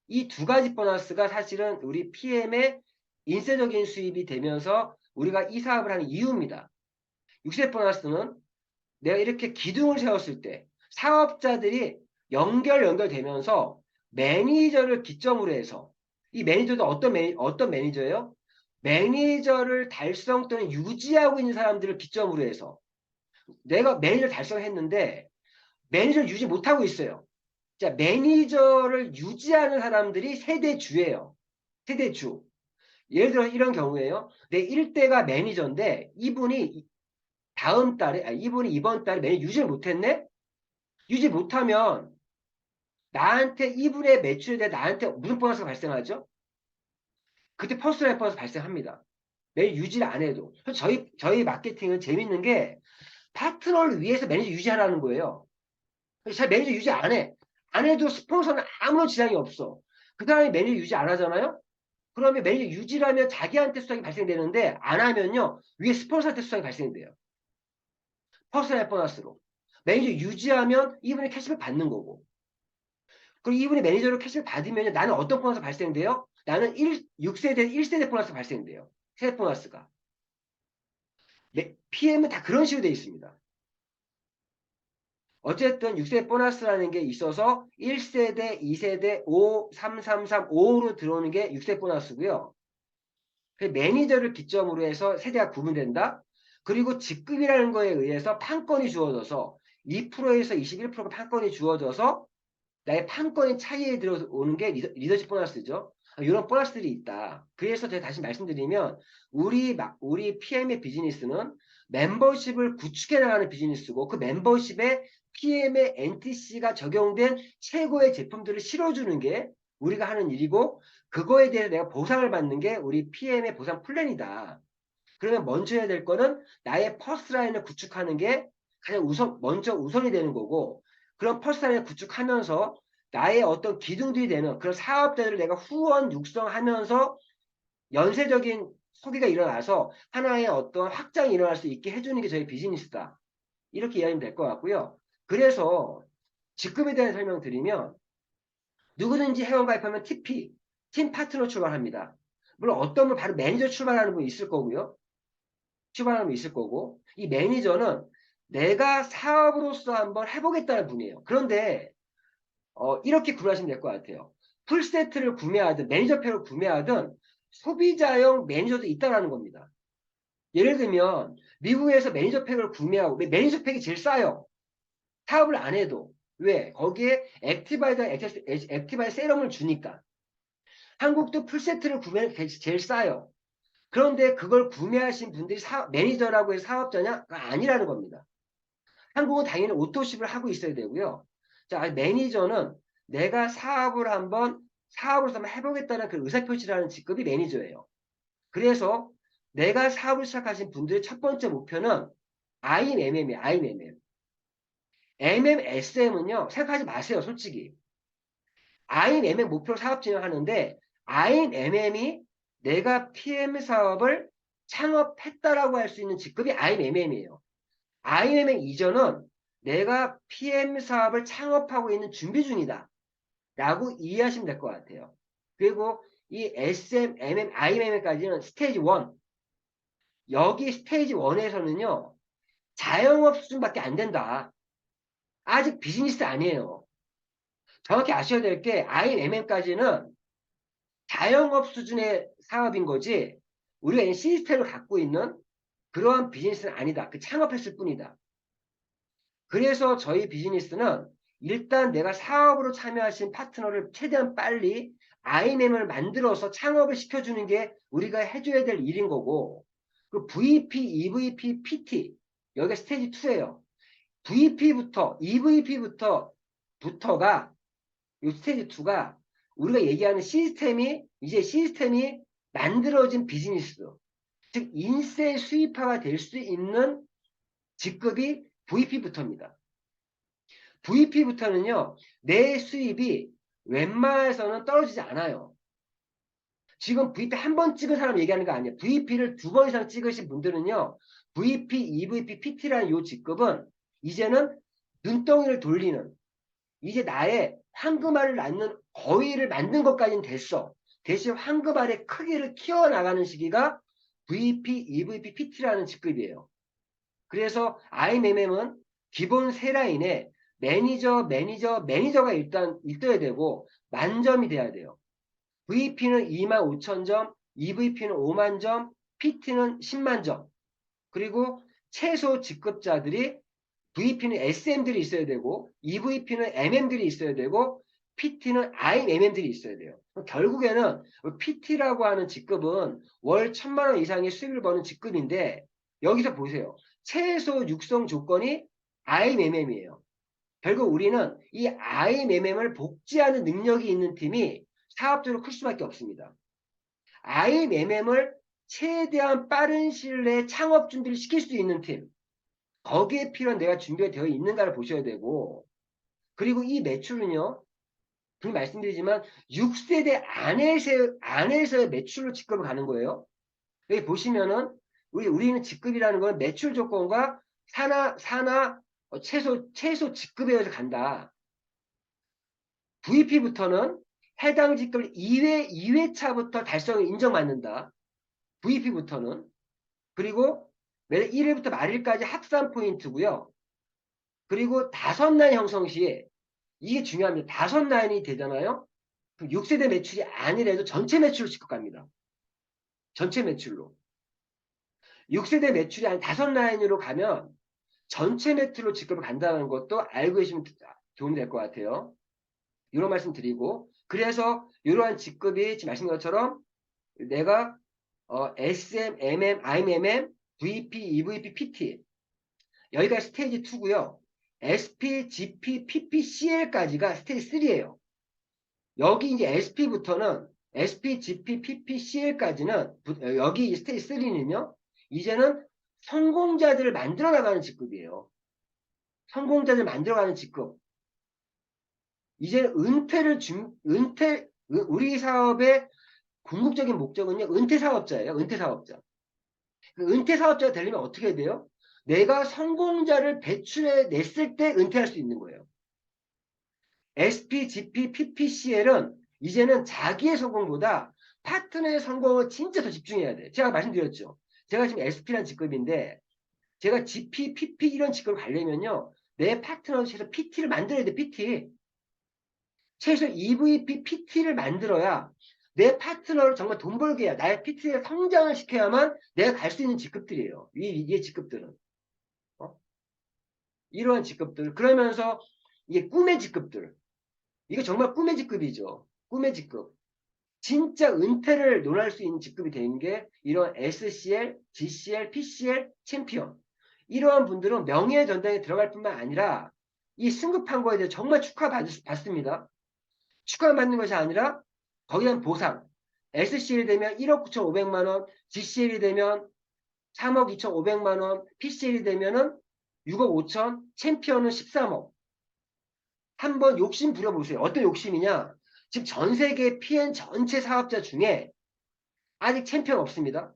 A: 이 두 가지 보너스가 사실은 우리 PM의 인쇄적인 수입이 되면서 우리가 이 사업을 하는 이유입니다. 6세 보너스는 내가 이렇게 기둥을 세웠을 때 사업자들이 연결되면서 매니저를 기점으로 해서 이 매니저도 어떤 매니저예요? 매니저를 달성 또는 유지하고 있는 사람들을 기점으로 해서 내가 매니저 달성했는데 매니저를 유지 못하고 있어요. 자, 매니저를 유지하는 사람들이 세대주예요. 세대주. 예를 들어 이런 경우에요. 내 1대가 매니저인데 이분이 이번 달에 매니저 유지를 못했네? 유지 못하면 나한테 이분의 매출에 대해 나한테 무슨 보너스가 발생하죠? 그때 퍼스널 보너스 발생합니다. 매니저 유지를 안 해도. 저희 마케팅은 재밌는 게 파트너를 위해서 매니저 유지하라는 거예요. 잘 매니저 유지 안 해. 안 해도 스폰서는 아무런 지장이 없어. 그 사람이 매니저 유지 안 하잖아요? 그러면 매니저 유지라면 자기한테 수당이 발생되는데 안 하면요. 위에 스폰서한테 수당이 발생돼요. 퍼스널 보너스로. 매니저 유지하면 이분이 캐시백 받는 거고. 그리고 이분이 매니저로 캐시백 받으면 나는 어떤 보너스 발생돼요? 나는 6세대, 1세대 보너스 발생돼요. 세대 보너스가. PM은 다 그런 식으로 되어 있습니다. 어쨌든 6세대 보너스라는 게 있어서 1세대, 2세대, 5, 3, 3, 3, 5로 들어오는 게 6세대 보너스고요. 매니저를 기점으로 해서 세대가 구분된다. 그리고 직급이라는 거에 의해서 판권이 주어져서 2%에서 21%가 판권이 주어져서 나의 판권의 차이에 들어오는 게 리더십 보너스죠. 이런 보너스들이 있다. 그래서 제가 다시 말씀드리면 우리 PM의 비즈니스는 멤버십을 구축해 나가는 비즈니스고 그 멤버십에 PM의 NTC가 적용된 최고의 제품들을 실어주는 게 우리가 하는 일이고 그거에 대해서 내가 보상을 받는 게 우리 PM의 보상 플랜이다. 그러면 먼저 해야 될 거는 나의 퍼스라인을 구축하는 게 가장 먼저 우선이 되는 거고 그런 퍼스라인을 구축하면서 나의 어떤 기둥들이 되는 그런 사업자들을 내가 후원 육성하면서 연쇄적인 소비가 일어나서 하나의 어떤 확장이 일어날 수 있게 해주는 게 저희 비즈니스다. 이렇게 이해하면 될 것 같고요. 그래서 직급에 대한 설명 드리면 누구든지 회원 가입하면 TP, 팀 파트너 출발합니다. 물론 어떤 분 바로 매니저 출발하는 분이 있을 거고요. 출발하는 분이 있을 거고 이 매니저는 내가 사업으로서 한번 해보겠다는 분이에요. 그런데 이렇게 구분하시면 될 것 같아요. 풀세트를 구매하든 매니저팩을 구매하든 소비자형 매니저도 있다는 겁니다. 예를 들면 미국에서 매니저팩을 구매하고 매니저팩이 제일 싸요. 사업을 안 해도. 왜? 거기에 액티바이 세럼을 주니까. 한국도 풀세트를 구매하는 게 제일 싸요. 그런데 그걸 구매하신 분들이 매니저라고 해서 사업자냐? 아니라는 겁니다. 한국은 당연히 오토십을 하고 있어야 되고요. 자, 매니저는 내가 사업으로서 한번 해보겠다는 그 의사표시라는 직급이 매니저예요. 그래서 내가 사업을 시작하신 분들의 첫 번째 목표는 IMM이에요. IMMM. MMSM은요. 생각하지 마세요. 솔직히. IMMM 목표로 사업 진행하는데 IMMM이 내가 PM 사업을 창업했다라고 할 수 있는 직급이 IMMM이에요. IMMM 이전은 내가 PM 사업을 창업하고 있는 준비 중이다. 라고 이해하시면 될 것 같아요. 그리고 이 SM, MM, IMM까지는 스테이지 1. 여기 스테이지 1에서는요. 자영업 수준밖에 안 된다. 아직 비즈니스 아니에요. 정확히 아셔야 될 게 IMM까지는 자영업 수준의 사업인 거지 우리가 이 시스템을 갖고 있는 그러한 비즈니스는 아니다. 그 창업했을 뿐이다. 그래서 저희 비즈니스는 일단 내가 사업으로 참여하신 파트너를 최대한 빨리 IMM을 만들어서 창업을 시켜주는 게 우리가 해줘야 될 일인 거고 그 VP, EVP, PT 여기가 스테이지 2예요. VP부터 EVP부터가 이 스테이지 2가 우리가 얘기하는 시스템이 만들어진 비즈니스 즉 인세 수입화가 될 수 있는 직급이 VP부터입니다. VP부터는요. 내 수입이 웬만해서는 떨어지지 않아요. 지금 VP 한 번 찍은 사람 얘기하는 거 아니에요. VP를 2번 이상 찍으신 분들은요. VP, EVP, PT라는 이 직급은 이제는 눈덩이를 돌리는 이제 나의 황금알을 낳는 거위를 만든 것까지는 됐어. 대신 황금알의 크기를 키워나가는 시기가 VP, EVP, PT라는 직급이에요. 그래서 IMM은 기본 세 라인에 매니저가 일단 있어야 되고 만점이 돼야 돼요. VP는 25,000점, EVP는 5만 점, PT는 10만 점. 그리고 최소 직급자들이 VP는 SM들이 있어야 되고 EVP는 MM들이 있어야 되고 PT는 IMM들이 있어야 돼요. 결국에는 PT라고 하는 직급은 월 1,000만 원 이상의 수익을 버는 직급인데 여기서 보세요. 최소 육성 조건이 IMM이에요. 결국 우리는 이 IMM을 복제하는 능력이 있는 팀이 사업적으로 클 수밖에 없습니다. IMM을 최대한 빠른 시일 내에 창업 준비를 시킬 수 있는 팀. 거기에 필요한 내가 준비가 되어 있는가를 보셔야 되고, 그리고 이 매출은요, 분명히 말씀드리지만 6세대 안에서의 매출로 직급을 가는 거예요. 여기 보시면은 우리는 직급이라는 건 매출 조건과 최소 직급에 의해서 간다. VP부터는 해당 직급을 2회차부터 달성을 인정받는다. VP부터는. 그리고 매달 1일부터 말일까지 합산 포인트고요. 그리고 5라인 형성 시에 이게 중요합니다. 5라인이 되잖아요. 그럼 6세대 매출이 아니라도 전체 매출로 직급 갑니다. 전체 매출로. 6세대 매출이 한 5라인으로 가면 전체 매출로 직급을 간다는 것도 알고 계시면 도움이 될 것 같아요. 이런 말씀 드리고, 그래서 이러한 직급이 지금 말씀드린 것처럼 내가 SM, MM, IMM, VP, EVP, PT 여기가 스테이지 2고요. SP, GP, PP, CL까지가 스테이지 3예요. 여기 이제 SP부터는 SP, GP, PP, CL까지는 여기 스테이지 3는요. 이제는 성공자들을 만들어 나가는 직급이에요. 성공자들 만들어가는 직급. 이제 우리 사업의 궁극적인 목적은요, 은퇴 사업자예요. 은퇴 사업자. 은퇴 사업자가 되려면 어떻게 해야 돼요? 내가 성공자를 배출해 냈을 때 은퇴할 수 있는 거예요. SP, GP, PPCL은 이제는 자기의 성공보다 파트너의 성공을 진짜 더 집중해야 돼. 제가 말씀드렸죠. 제가 지금 SP라는 직급인데 제가 GP, PP 이런 직급을 가려면요. 내 파트너는 최소 PT를 만들어야 돼. PT. 최소 EVP, PT를 만들어야 내 파트너를 정말 돈 벌게 해야 나의 PT에 성장을 시켜야만 내가 갈 수 있는 직급들이에요. 이 직급들은. 이러한 직급들. 그러면서 이게 꿈의 직급들. 이거 정말 꿈의 직급이죠. 꿈의 직급. 진짜 은퇴를 논할 수 있는 직급이 되는 게 이런 SCL, GCL, PCL, 챔피언. 이러한 분들은 명예의 전당에 들어갈 뿐만 아니라 이 승급한 거에 대해 정말 축하받습니다. 축하받는 것이 아니라 거기에 대한 보상. SCL이 되면 1억 9,500만 원, GCL이 되면 3억 2,500만 원, PCL이 되면은 6억 5천, 챔피언은 13억. 한번 욕심 부려보세요. 어떤 욕심이냐? 지금 전 세계 PN 전체 사업자 중에 아직 챔피언 없습니다.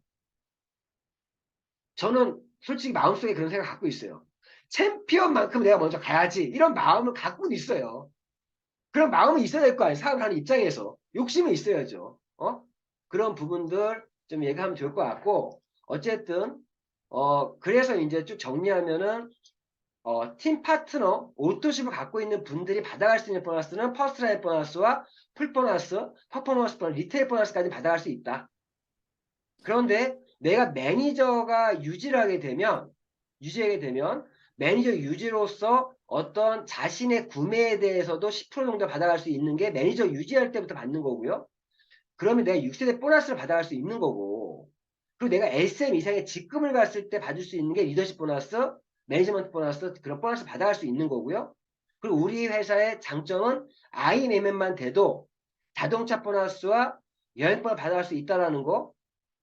A: 저는 솔직히 마음속에 그런 생각 갖고 있어요. 챔피언만큼 내가 먼저 가야지. 이런 마음을 갖고 있어요. 그런 마음은 있어야 될 거 아니에요. 사업을 하는 입장에서. 욕심은 있어야죠. 그런 부분들 좀 얘기하면 좋을 것 같고, 어쨌든, 그래서 이제 쭉 정리하면은, 팀 파트너, 오토십을 갖고 있는 분들이 받아갈 수 있는 보너스는 퍼스트라인 보너스와 풀 보너스, 퍼포먼스 보너스, 리테일 보너스까지 받아갈 수 있다. 그런데 내가 매니저가 유지하게 되면 매니저 유지로서 어떤 자신의 구매에 대해서도 10% 정도 받아갈 수 있는 게 매니저 유지할 때부터 받는 거고요. 그러면 내가 6세대 보너스를 받아갈 수 있는 거고, 그리고 내가 SM 이상의 직급을 갔을 때 받을 수 있는 게 리더십 보너스, 매니지먼트 보너스, 그런 보너스 받아갈 수 있는 거고요. 그리고 우리 회사의 장점은 IMM만 돼도 자동차 보너스와 여행 보너스 받아갈 수 있다는 거,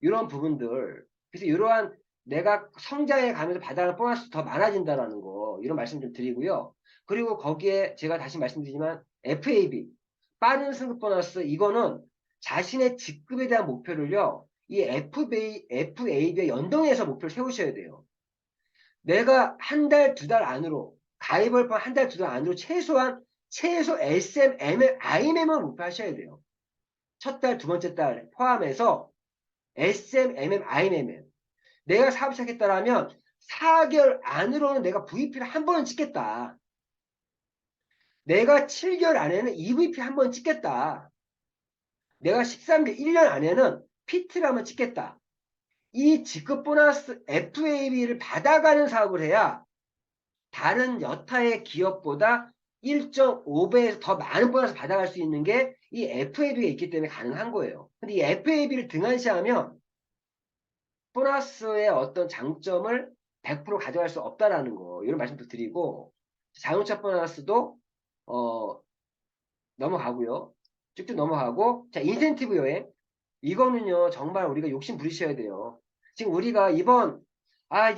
A: 이런 부분들. 그래서 이러한 내가 성장해 가면서 받아가는 보너스 더 많아진다는 거, 이런 말씀 좀 드리고요. 그리고 거기에 제가 다시 말씀드리지만 FAB, 빠른 승급 보너스, 이거는 자신의 직급에 대한 목표를요, 이 FAB에 연동해서 목표를 세우셔야 돼요. 내가 한 달, 2달 안으로, 가입을 한 달, 2달 안으로 최소 SM, ML, IMM을 목표하셔야 돼요. 첫 달, 두 번째 달 포함해서 SM, MM, IMM. 내가 사업 시작했다라면 4개월 안으로는 내가 VP를 한 번은 찍겠다. 내가 7개월 안에는 EVP 한 번 찍겠다. 내가 13개월, 1년 안에는 PT를 한번 찍겠다. 이 직급 보너스 FAB를 받아가는 사업을 해야 다른 여타의 기업보다 1.5배에서 더 많은 보너스 받아갈 수 있는 게 이 FAB가 있기 때문에 가능한 거예요. 근데 이 FAB를 등한시하면 보너스의 어떤 장점을 100% 가져갈 수 없다라는 거, 이런 말씀도 드리고, 자동차 보너스도 넘어가고요. 쭉쭉 넘어가고, 자, 인센티브 여행. 이거는요, 정말 우리가 욕심 부리셔야 돼요. 지금 우리가 이제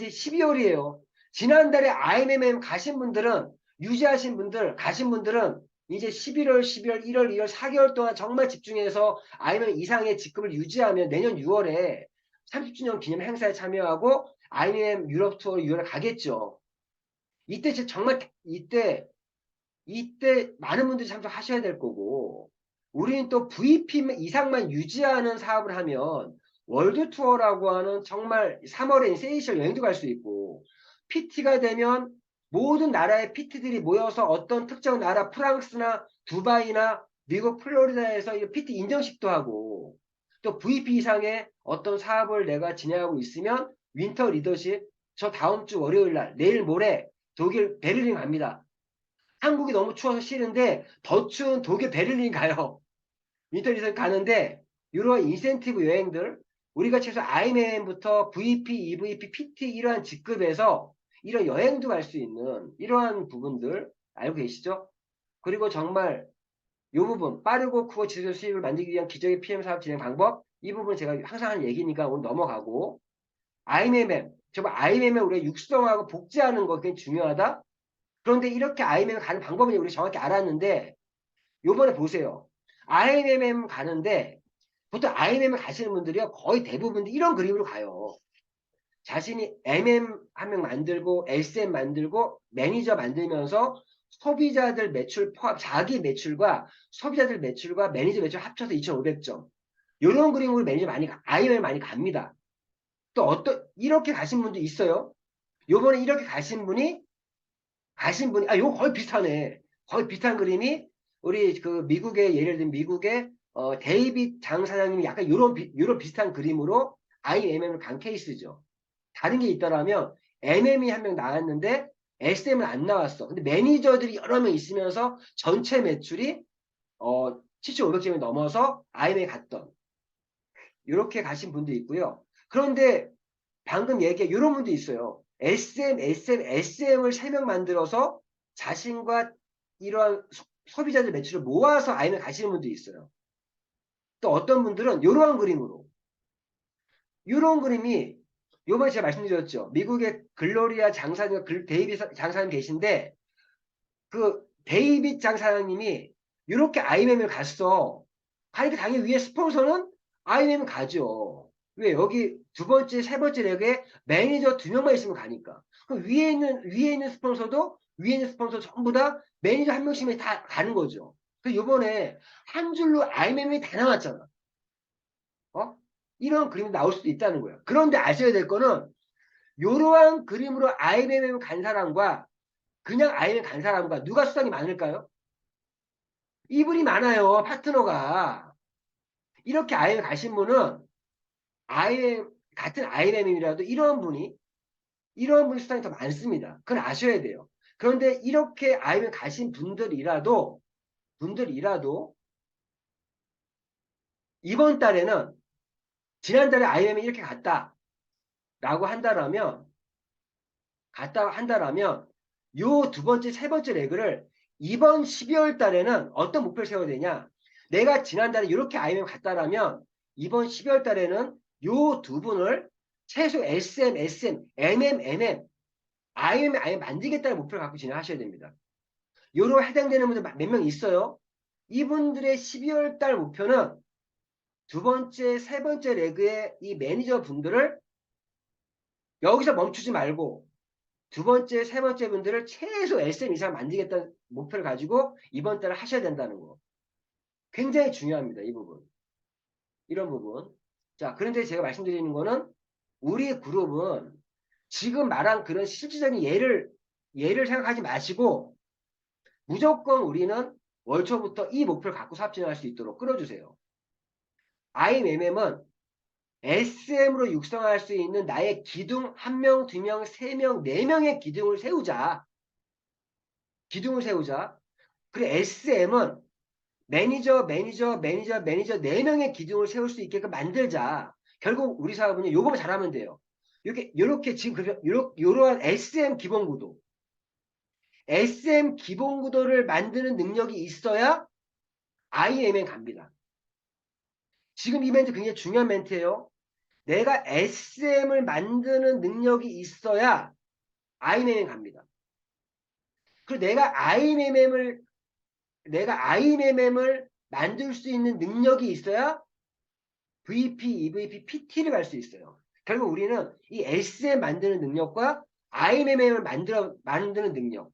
A: 12월이에요. 지난달에 IMM 가신 분들은, 유지하신 분들, 가신 분들은 이제 11월, 12월, 1월, 2월, 4개월 동안 정말 집중해서 IMM 이상의 직급을 유지하면 내년 6월에 30주년 기념 행사에 참여하고 IMM 유럽 투어 6월에 가겠죠. 이때 정말 이때 많은 분들이 참석하셔야 될 거고, 우리는 또 VP 이상만 유지하는 사업을 하면 월드 투어라고 하는 정말 3월에 세이셜 여행도 갈 수 있고, PT가 되면 모든 나라의 PT들이 모여서 어떤 특정 나라 프랑스나 두바이나 미국 플로리다에서 PT 인정식도 하고, 또 VP 이상의 어떤 사업을 내가 진행하고 있으면 윈터 리더십, 저 다음 주 월요일 날, 내일 모레 독일 베를린 갑니다. 한국이 너무 추워서 싫은데 더 추운 독일 베를린 가요. 윈터 리더십 가는데 이런 인센티브 여행들, 우리가 최소 IMM부터 VP, EVP, PT 이러한 직급에서 이런 여행도 갈 수 있는 이러한 부분들 알고 계시죠? 그리고 정말 이 부분, 빠르고 크고 지속적 수익을 만들기 위한 기적의 PM 사업 진행 방법, 이 부분 제가 항상 하는 얘기니까 오늘 넘어가고, IMM, 정말 IMM에 우리가 육성하고 복제하는 거 굉장히 중요하다? 그런데 이렇게 IMM 가는 방법은 우리 정확히 알았는데, 요번에 보세요. IMM 가는데, 보통 IMM 가시는 분들이요, 거의 대부분 이런 그림으로 가요. 자신이 MM 한 명 만들고, SM 만들고, 매니저 만들면서 소비자들 매출 포함, 자기 매출과 소비자들 매출과 매니저 매출 합쳐서 2,500점. 이런 그림으로 매니저 IMM 많이 갑니다. 또 이렇게 가신 분도 있어요. 요번에 이렇게 가신 분이, 요거 거의 비슷하네. 거의 비슷한 그림이, 우리 미국의, 예를 들면 미국의, 데이빗 장 사장님이 약간 요런 비슷한 그림으로 IMM을 간 케이스죠. 다른 게 있더라면, MM이 한 명 나왔는데, SM은 안 나왔어. 근데 매니저들이 여러 명 있으면서 전체 매출이, 7,500점이 넘어서 IMM에 갔던. 이렇게 가신 분도 있고요. 그런데 방금 얘기한 이런 분도 있어요. SM을 3명 만들어서 자신과 이러한 소비자들 매출을 모아서 IM에 가시는 분도 있어요. 또 어떤 분들은 이러한 그림으로. 이런 그림이 요번에 제가 말씀드렸죠. 미국의 글로리아 장사님, 데이빗 장사님 계신데 그 데이빗 장사님이 이렇게 IMM을 갔어. 가니까 당연히 위에 스폰서는 IMM 가죠. 왜? 여기 두 번째, 세 번째 레그에 매니저 2명만 있으면 가니까. 그럼 위에 있는 스폰서도 위에 있는 스폰서 전부 다 매니저 한 명씩만 다 가는 거죠. 그래서 요번에 한 줄로 IMM이 다 나왔잖아. 이런 그림이 나올 수도 있다는 거예요. 그런데 아셔야 될 거는 이러한 그림으로 IMM 간 사람과 그냥 IMM 간 사람과 누가 수당이 많을까요? 이분이 많아요. 파트너가. 이렇게 IMM 가신 분은 같은 IMM이라도 이런 분이 수당이 더 많습니다. 그건 아셔야 돼요. 그런데 이렇게 IMM 가신 분들이라도 이번 달에는 지난달에 IMM이 이렇게 갔다라고 한다라면 요 두 번째, 세 번째 레그를 이번 12월 달에는 어떤 목표를 세워야 되냐? 내가 지난달에 이렇게 IMM 갔다라면 이번 12월 달에는 요 두 분을 최소 SM, MM, IMM 만들겠다는 목표를 갖고 진행하셔야 됩니다. 요로 해당되는 분들 몇 명 있어요. 이분들의 12월 달 목표는 두 번째, 세 번째 레그의 이 매니저 분들을 여기서 멈추지 말고 두 번째, 세 번째 분들을 최소 SM 이상 만들겠다는 목표를 가지고 이번 달에 하셔야 된다는 거. 굉장히 중요합니다. 이 부분. 이런 부분. 자, 그런데 제가 말씀드리는 거는 우리 그룹은 지금 말한 그런 실질적인 예를 생각하지 마시고 무조건 우리는 월초부터 이 목표를 갖고 사업 진행할 수 있도록 끌어주세요. IMM은 SM으로 육성할 수 있는 나의 기둥 1명, 2명, 3명, 4명의 기둥을 세우자. 기둥을 세우자. 그리고 SM은 매니저 4명의 기둥을 세울 수 있게끔 만들자. 결국 우리 사업은 요거만 잘하면 돼요. 요렇게 지금 요러한 SM 기본 구도. SM 기본 구도를 만드는 능력이 있어야 IMM 갑니다. 지금 이 멘트 굉장히 중요한 멘트예요. 내가 SM을 만드는 능력이 있어야 IMM 갑니다. 그리고 내가 IMM을 만들 수 있는 능력이 있어야 VP, EVP, PT를 갈 수 있어요. 결국 우리는 이 SM 만드는 능력과 IMM을 만드는 능력,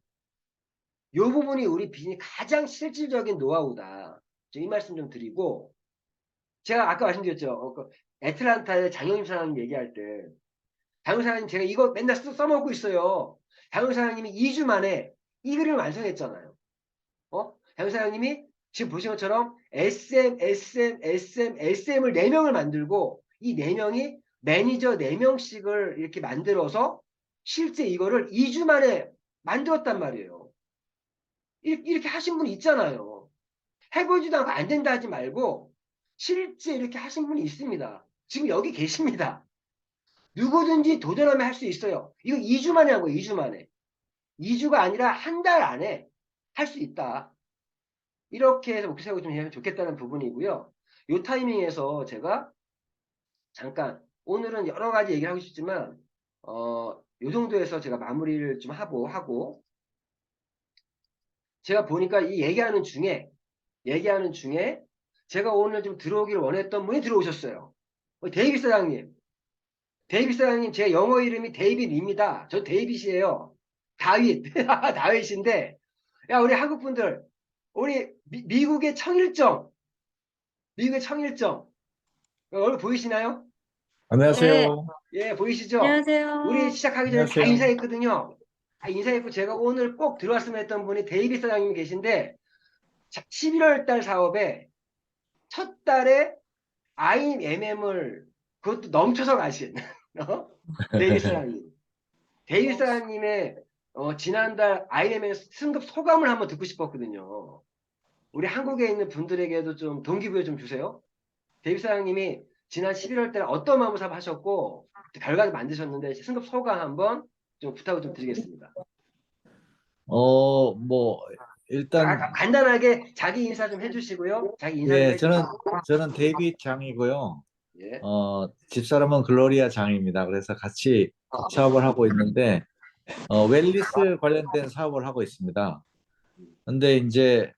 A: 이 부분이 우리 비즈니스 가장 실질적인 노하우다. 이 말씀 좀 드리고, 제가 아까 말씀드렸죠. 애틀란타의 장영임 사장님 얘기할 때, 장영임 사장님 제가 이거 맨날 써먹고 있어요. 장영임 사장님이 2주 만에 이 그림을 완성했잖아요. 장영임 사장님이 지금 보신 것처럼 SM을 4명을 만들고 이 4명이 매니저 4명씩을 이렇게 만들어서 실제 이거를 2주 만에 만들었단 말이에요. 이렇게 하신 분이 있잖아요. 해보지도 않고 안 된다 하지 말고 실제 이렇게 하신 분이 있습니다. 지금 여기 계십니다. 누구든지 도전하면 할 수 있어요. 이거 2주 만에 한 거예요. 2주 만에. 2주가 아니라 한 달 안에 할 수 있다. 이렇게 해서 목표 세우고 좀 하면 좋겠다는 부분이고요. 이 타이밍에서 제가 잠깐 오늘은 여러 가지 얘기를 하고 싶지만 이 정도에서 제가 마무리를 좀 하고 제가 보니까 이 얘기하는 중에 제가 오늘 좀 들어오기를 원했던 분이 들어오셨어요. 데이빗 사장님. 데이빗 사장님 제 영어 이름이 데이빗입니다. 저 데이빗이에요. 다윗. 다윗인데 야 우리 한국 분들 우리 미국의 청일정 얼굴 보이시나요?
J: 안녕하세요.
A: 예, 보이시죠?
D: 안녕하세요.
A: 우리 시작하기 전에 다
J: 안녕하세요.
A: 인사했거든요. 다 인사했고 제가 오늘 꼭 들어왔으면 했던 분이 데이빗 사장님이 계신데 11월 달 사업에 첫 달에 IMM을 그것도 넘쳐서 가신 데이빗 사장님. 데이빗 사장님의 지난달 IMM 승급 소감을 한번 듣고 싶었거든요. 우리 한국에 있는 분들에게도 좀 동기부여 좀 주세요. 데이빗 사장님이 지난 11월 달에 어떤 마음을 사업 하셨고 결과를 만드셨는데 승급 소감 한번 좀 부탁을 좀 드리겠습니다.
J: 뭐 일단
A: 간단하게 자기 인사 좀 해주시고요. 자기 인사 좀
J: 예,
A: 해주시고.
J: 저는 데이빗 장이고요.
A: 예.
J: 집사람은 글로리아 장입니다. 그래서 같이 사업을 하고 있는데 웰리스 관련된 사업을 하고 있습니다. 근데 이제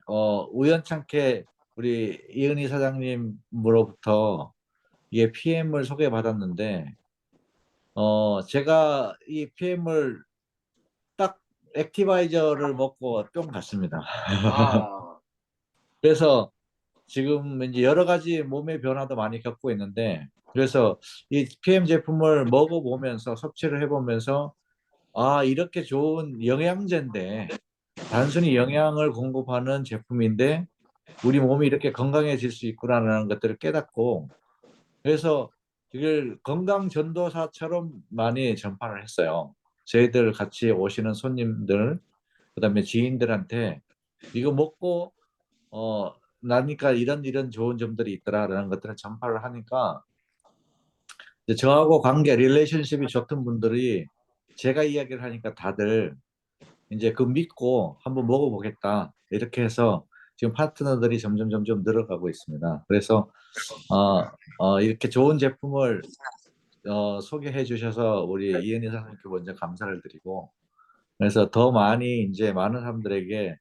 J: 우연찮게 우리 이은희 사장님으로부터 이게 PM을 소개받았는데 제가 이 PM을 딱 액티바이저를 먹고 뿅 갔습니다.
A: 아,
J: 그래서 지금 이제 여러 가지 몸의 변화도 많이 겪고 있는데 그래서 이 PM 제품을 먹어보면서 섭취를 해보면서 아 이렇게 좋은 영양제인데 단순히 영양을 공급하는 제품인데 우리 몸이 이렇게 건강해질 수 있구나라는 것들을 깨닫고 그래서 이걸 건강 전도사처럼 많이 전파를 했어요. 저희들 같이 오시는 손님들 그다음에 지인들한테 이거 먹고 나니까 이런 좋은 점들이 있더라라는 것들을 전파를 하니까 이제 저하고 관계 릴레이션십이 좋던 분들이 제가 이야기를 하니까 다들 이제 그 믿고 한번 먹어보겠다 이렇게 해서 지금 파트너들이 점점 늘어가고 있습니다. 그래서 이렇게 좋은 제품을 소개해 주셔서 우리 이은희 사장님께 먼저 감사를 드리고 그래서 더 많이 이제 많은 사람들에게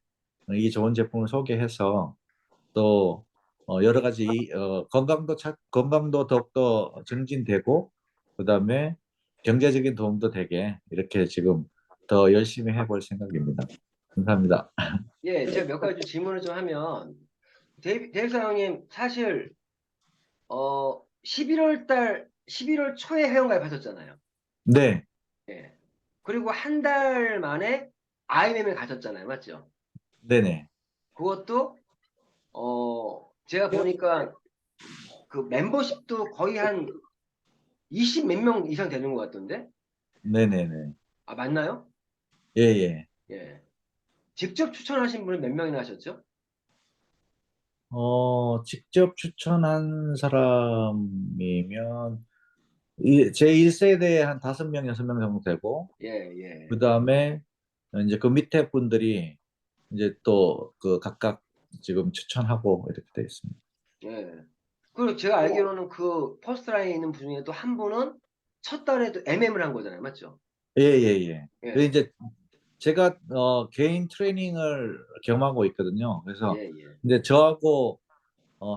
J: 이 좋은 제품을 소개해서 또 여러 가지 건강도 더욱더 증진되고 그다음에 경제적인 도움도 되게 이렇게 지금 더 열심히 해볼 생각입니다. 감사합니다.
A: 예, 제가 몇 가지 질문을 좀 하면 데이빗 사장님 사실 11월 초에 회원가입하셨잖아요.
J: 네,
A: 예. 그리고 한 달 만에 IMM에 가셨잖아요. 맞죠?
J: 네네.
A: 그것도 제가 보니까 그 멤버십도 거의 한 20 몇 명 이상 되는 것 같던데?
J: 네네네.
A: 아, 맞나요?
J: 예, 예.
A: 예. 직접 추천하신 분이 몇 명이나 하셨죠?
J: 직접 추천한 사람이면, 제 1세대에 한 5명, 6명 정도 되고,
A: 예, 예.
J: 그 다음에 이제 그 밑에 분들이 이제 또 그 각각 지금 추천하고 이렇게 돼 있습니다.
A: 예. 그리고 제가 알기로는 그 퍼스트라인에 있는 분 중에 또 한 분은 첫 달에도 MM을 한 거잖아요. 맞죠?
J: 예, 예, 예. 그래서
A: 예,
J: 이제 제가 개인 트레이닝을 겸하고 있거든요. 그래서
A: 예, 예,
J: 이제 저하고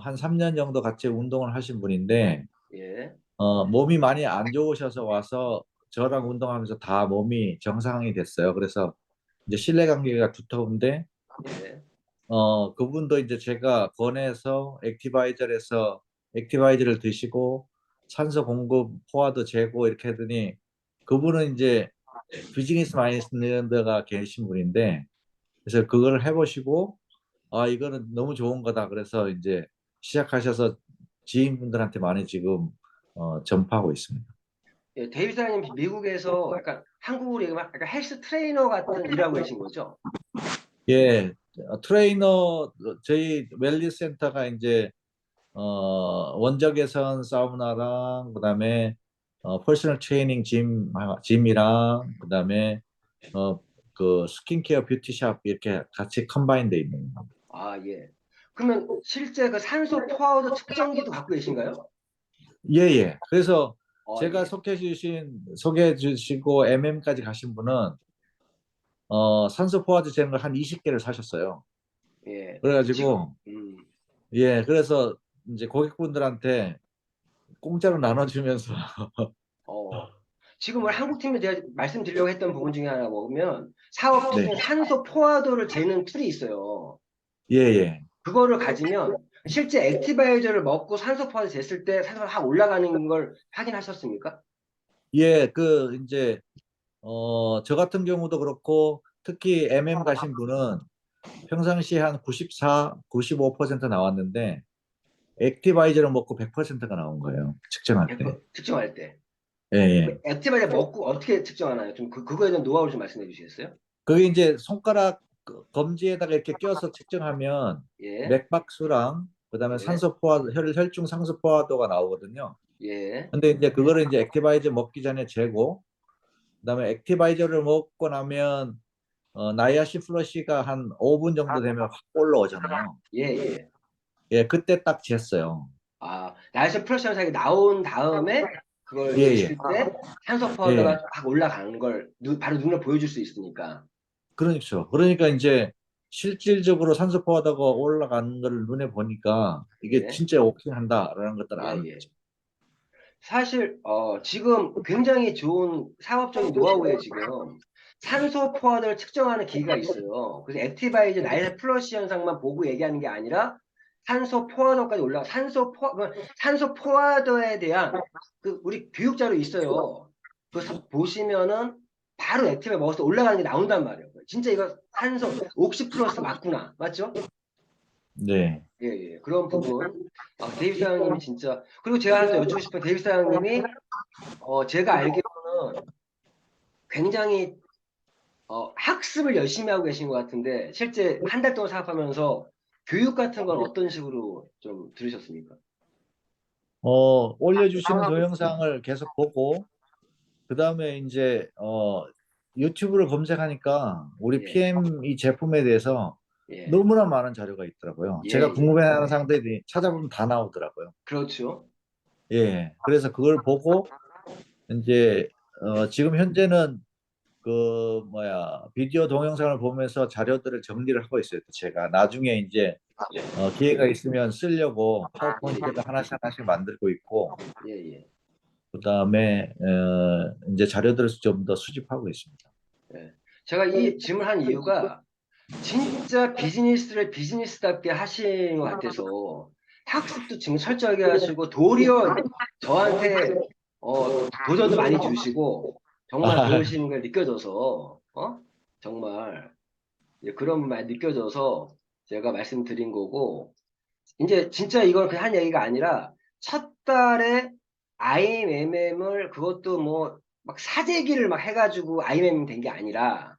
J: 한 3년 정도 같이 운동을 하신 분인데
A: 예,
J: 몸이 많이 안 좋으셔서 와서 저랑 운동하면서 다 몸이 정상이 됐어요. 그래서 이제 신뢰관계가 두터운데
A: 예.
J: 그분도 이제 제가 권해서 액티바이저를 드시고 산소 공급, 포화도 재고 이렇게 하더니 그분은 이제 비즈니스 마인드가 계신 분인데 그래서 그걸 해보시고 아 이거는 너무 좋은 거다. 그래서 이제 시작하셔서 지인분들한테 많이 지금 전파하고 있습니다.
A: 예, 데이비 사장님 미국에서 약간 한국으로 얘기하면 약간 헬스 트레이너 같은 일하고 계신 거죠?
J: 예, 트레이너 저희 웰리스 센터가 이제 원적외선 사우나랑 그다음에 퍼스널 트레이닝 짐이랑 그다음에 그 스킨케어 뷰티샵 이렇게 같이 컴바인 돼 있는 겁니다.
A: 아, 예. 그러면 실제 그 산소 포화도 측정기도 갖고 계신가요?
J: 예, 예. 그래서 제가
A: 예.
J: 소개해 주시고 MM까지 가신 분은 산소 포화도 재는 걸 한 20개를 사셨어요.
A: 예. 지금,
J: 그래가지고
A: 음,
J: 예, 그래서 이제 고객분들한테 공짜로 나눠주면서
A: 어, 지금 우리 한국팀에 제가 말씀드리려고 했던 부분 중에 하나 보면 사업
J: 네,
A: 중에 산소 포화도를 재는 툴이 있어요.
J: 예, 예.
A: 그거를 가지면 실제 액티바이저를 먹고 산소 포화도 쟀을 때 산소가 확 올라가는 걸 확인하셨습니까?
J: 예, 이제, 저 같은 경우도 그렇고, 특히 MM 가신 분은 평상시에 한 94, 95% 나왔는데, 액티바이저를 먹고 100%가 나온 거예요. 측정할 때.
A: 100% 측정할 때.
J: 예, 예.
A: 액티바이저 먹고 어떻게 측정하나요? 좀 그거에 대한 노하우를 좀 말씀해 주시겠어요?
J: 그게 이제 손가락 검지에다가 이렇게 껴서 측정하면
A: 예,
J: 맥박수랑, 그다음에
A: 예,
J: 혈중 상수 포화도가 나오거든요.
A: 예.
J: 근데 이제 그거를 이제 액티바이저 먹기 전에 재고, 그다음에 액티바이저를 먹고 나면 나이아시 플러시가 한 5분 정도 되면 확 올라오잖아요.
A: 예, 예.
J: 예, 그때 딱 쟀어요.
A: 아, 나이스 플러스 현상이 나온 다음에 그걸
J: 예,
A: 이제
J: 예,
A: 쉴 때 산소
J: 예.
A: 파우더가 확 올라가는 걸 바로 눈으로 보여줄 수 있으니까.
J: 그렇죠. 그러니까 이제 실질적으로 산소 포화도가 올라가는 걸 눈에 보니까 이게
A: 예,
J: 진짜 오킹한다라는 것들을
A: 예,
J: 아는
A: 예.
J: 거죠.
A: 사실 지금 굉장히 좋은 사업적인 노하우에 지금 산소 포화도를 측정하는 기기가 있어요. 그래서 액티바이저 나이스 플러스 현상만 보고 얘기하는 게 아니라 산소 포화도까지 올라가 산소 포화도에 대한 그 우리 교육자료 있어요. 그래서 보시면은 바로 액티바이저 먹었을 때 올라가는 게 나온단 말이에요. 진짜 이거 산소 옥시 플러스 맞구나. 맞죠?
J: 네.
A: 예, 예. 그런 부분. 데이비 사장님이 진짜 그리고 제가 하나 더 여쭙고 싶은 데이비 사장님이 제가 알기로는 굉장히 학습을 열심히 하고 계신 것 같은데 실제 한 달 동안 사업하면서 교육 같은 건 어떤 식으로 좀 들으셨습니까?
J: 올려주시는 동영상을 계속 보고, 그 다음에 이제, 유튜브를 검색하니까 우리
A: 예,
J: PM 이 제품에 대해서
A: 예,
J: 너무나 많은 자료가 있더라고요.
A: 예,
J: 제가
A: 예.
J: 궁금해하는 사람들이 찾아보면 다 나오더라고요.
A: 그렇죠.
J: 예. 그래서 그걸 보고, 이제, 지금 현재는 비디오 동영상을 보면서 자료들을 정리를 하고 있어요. 또 제가 나중에 이제, 기회가 있으면 쓰려고 파워포인트에다 하나씩 하나씩 만들고 있고,
A: 예, 예.
J: 그 다음에, 이제 자료들을 좀 더 수집하고 있습니다.
A: 예. 제가 이 질문한 이유가 진짜 비즈니스를 비즈니스답게 하시는 것 같아서 학습도 지금 철저하게 하시고 도리어 저한테 도전도 많이 주시고 정말 배우시는 걸 느껴져서 정말 그런 말 느껴져서 제가 말씀드린 거고 이제 진짜 이건 그냥 한 얘기가 아니라 첫 달에 IMM을 그것도 뭐 막 사재기를 막 해가지고 IMM 된 게 아니라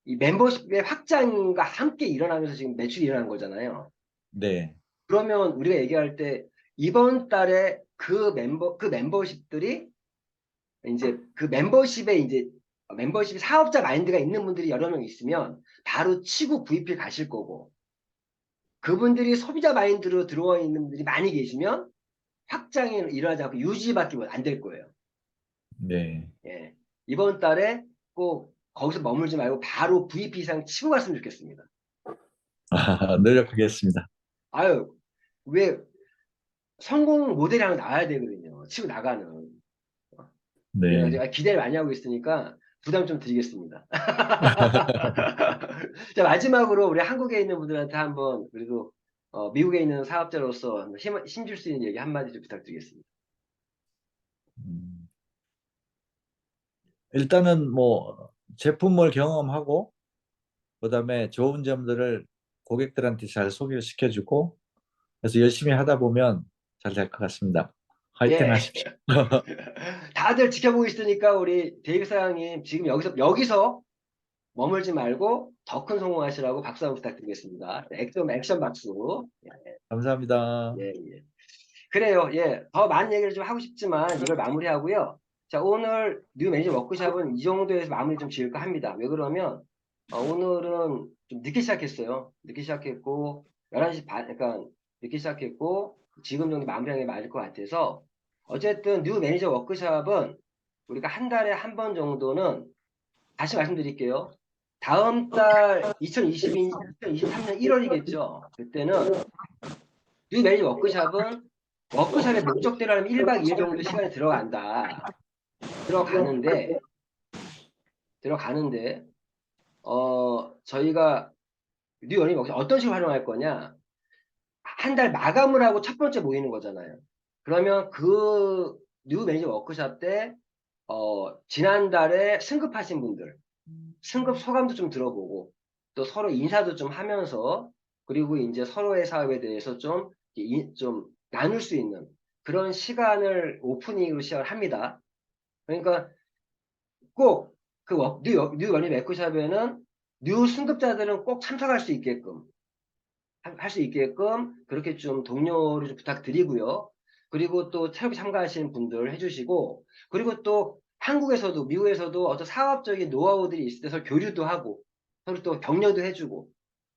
A: 이 멤버십의 확장과 함께 일어나면서 지금 매출이 일어난 거잖아요.
J: 네.
A: 그러면 우리가 얘기할 때 이번 달에 그 멤버십들이 이제 그 멤버십 사업자 마인드가 있는 분들이 여러 명 있으면 바로 치고 VP 가실 거고 그분들이 소비자 마인드로 들어와 있는 분들이 많이 계시면 확장이 일어나지 않고 유지밖에 안 될 거예요.
J: 네.
A: 예. 이번 달에 꼭 거기서 머물지 말고 바로 VP 이상 치고 갔으면 좋겠습니다.
J: 노력하겠습니다.
A: 아유, 왜 성공 모델이 하나 나와야 되거든요. 치고 나가는. 그래서
J: 네.
A: 제가 기대를 많이 하고 있으니까 부담 좀 드리겠습니다. 자, 마지막으로 우리 한국에 있는 분들한테 한번 그래도 미국에 있는 사업자로서 힘 줄 수 있는 얘기 한마디 좀 부탁드리겠습니다.
J: 일단은 뭐 제품을 경험하고 그다음에 좋은 점들을 고객들한테 잘 소개시켜주고 그래서 열심히 하다 보면 잘 될 것 같습니다. 화이팅
A: 예.
J: 하십시오.
A: 다들 지켜보고 있으니까 우리 데이비 사장님 지금 여기서 머물지 말고 더 큰 성공하시라고 박수 한번 부탁드리겠습니다. 액션 박수.
J: 감사합니다.
A: 예, 예. 그래요. 예. 더 많은 얘기를 좀 하고 싶지만 이걸 마무리하고요. 자, 오늘 뉴 매니저 워크숍은 이 정도에서 마무리 좀 지을까 합니다. 왜 그러면 오늘은 좀 늦게 시작했어요. 늦게 시작했고 11시 반, 그러니까 늦게 시작했고 지금 정도 마무리하는 게 맞을 것 같아서 어쨌든 뉴 매니저 워크숍은 우리가 한 달에 한 번 정도는 다시 말씀드릴게요. 다음 달 2023년 1월이겠죠. 그때는 뉴 매니저 워크숍은 워크숍의 목적대로 하면 1박 2일 정도 시간이 들어가는데 저희가 뉴 연예인 워크숍 어떤 식으로 활용할 거냐 한 달 마감을 하고 첫 번째 모이는 거잖아요. 그러면 그 뉴 매니저 워크숍 때 지난달에 승급하신 분들 승급 소감도 좀 들어보고 또 서로 인사도 좀 하면서 그리고 이제 서로의 사업에 대해서 좀 나눌 수 있는 그런 시간을 오프닝으로 시작을 합니다. 그러니까 꼭 그 뉴 연예 매크샵에는 뉴 승급자들은 꼭 참석할 수 있게끔 할 수 있게끔 그렇게 좀 독려를 좀 부탁드리고요. 그리고 또 새롭게 참가하시는 분들 해주시고 그리고 또 한국에서도 미국에서도 어떤 사업적인 노하우들이 있을 때 서로 교류도 하고 서로 또 격려도 해주고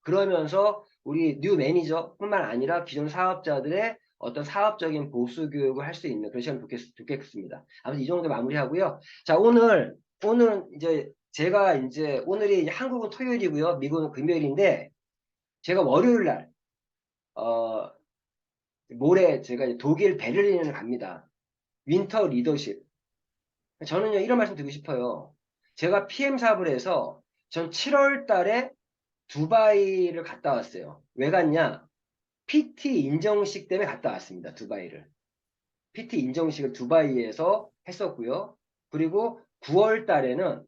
A: 그러면서 우리 뉴 매니저뿐만 아니라 기존 사업자들의 어떤 사업적인 보수 교육을 할 수 있는 그런 시간 좋겠습니다. 아무튼 이 정도 마무리하고요. 자, 오늘은 이제 제가 이제 오늘이 이제 한국은 토요일이고요. 미국은 금요일인데 제가 월요일 날 모레 제가 이제 독일 베를린을 갑니다. 윈터 리더십. 저는요 이런 말씀 드리고 싶어요. 제가 PM 사업을 해서 전 7월 달에 두바이를 갔다 왔어요. 왜 갔냐? PT 인정식 때문에 갔다 왔습니다. 두바이를. PT 인정식을 두바이에서 했었고요. 그리고 9월 달에는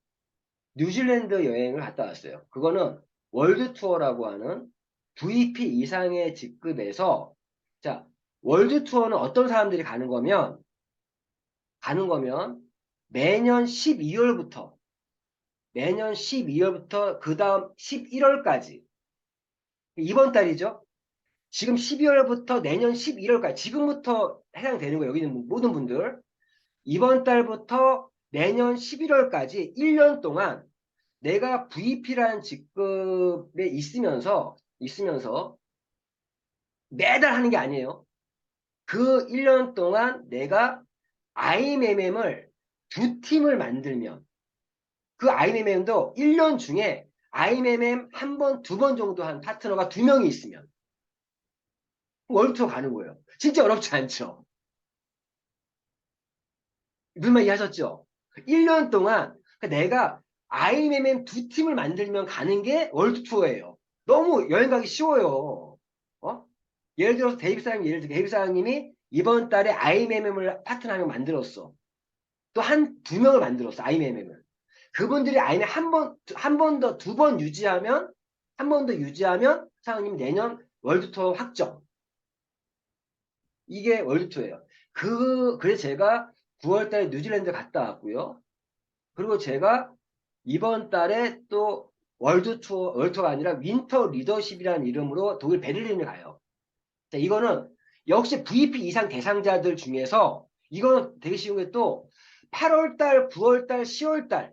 A: 뉴질랜드 여행을 갔다 왔어요. 그거는 월드 투어라고 하는 VP 이상의 직급에서 자, 월드 투어는 어떤 사람들이 가는 거면 매년 12월부터 그 다음 11월까지 이번 달이죠. 지금 12월부터 내년 11월까지 지금부터 해당되는 거예요. 여기 있는 모든 분들 이번 달부터 내년 11월까지 1년 동안 내가 VP라는 직급에 있으면서 매달 하는 게 아니에요. 그 1년 동안 내가 IMM을 2팀을 만들면 그 IMM도 1년 중에 IMM 한 번, 2번 정도 한 파트너가 2명이 있으면 월드투어 가는 거예요. 진짜 어렵지 않죠? 무슨 말 이해하셨죠? 1년 동안 내가 IMM 2팀을 만들면 가는 게 월드투어예요. 너무 여행 가기 쉬워요. 예를 들어서 대입사장님이 이번 달에 IMM을 파트너 한 명 만들었어. 또 두 명을 만들었어. IMM을. 그분들이 IMM 두 번 유지하면 사장님 내년 월드 투어 확정. 이게 월드 투어예요. 그래서 제가 9월 달에 뉴질랜드 갔다 왔고요. 그리고 제가 이번 달에 또 월드투어가 아니라 윈터 리더십이라는 이름으로 독일 베를린을 가요. 자, 이거는 역시 VP 이상 대상자들 중에서 이거는 되게 쉬운 게 또 8월달, 9월달, 10월달,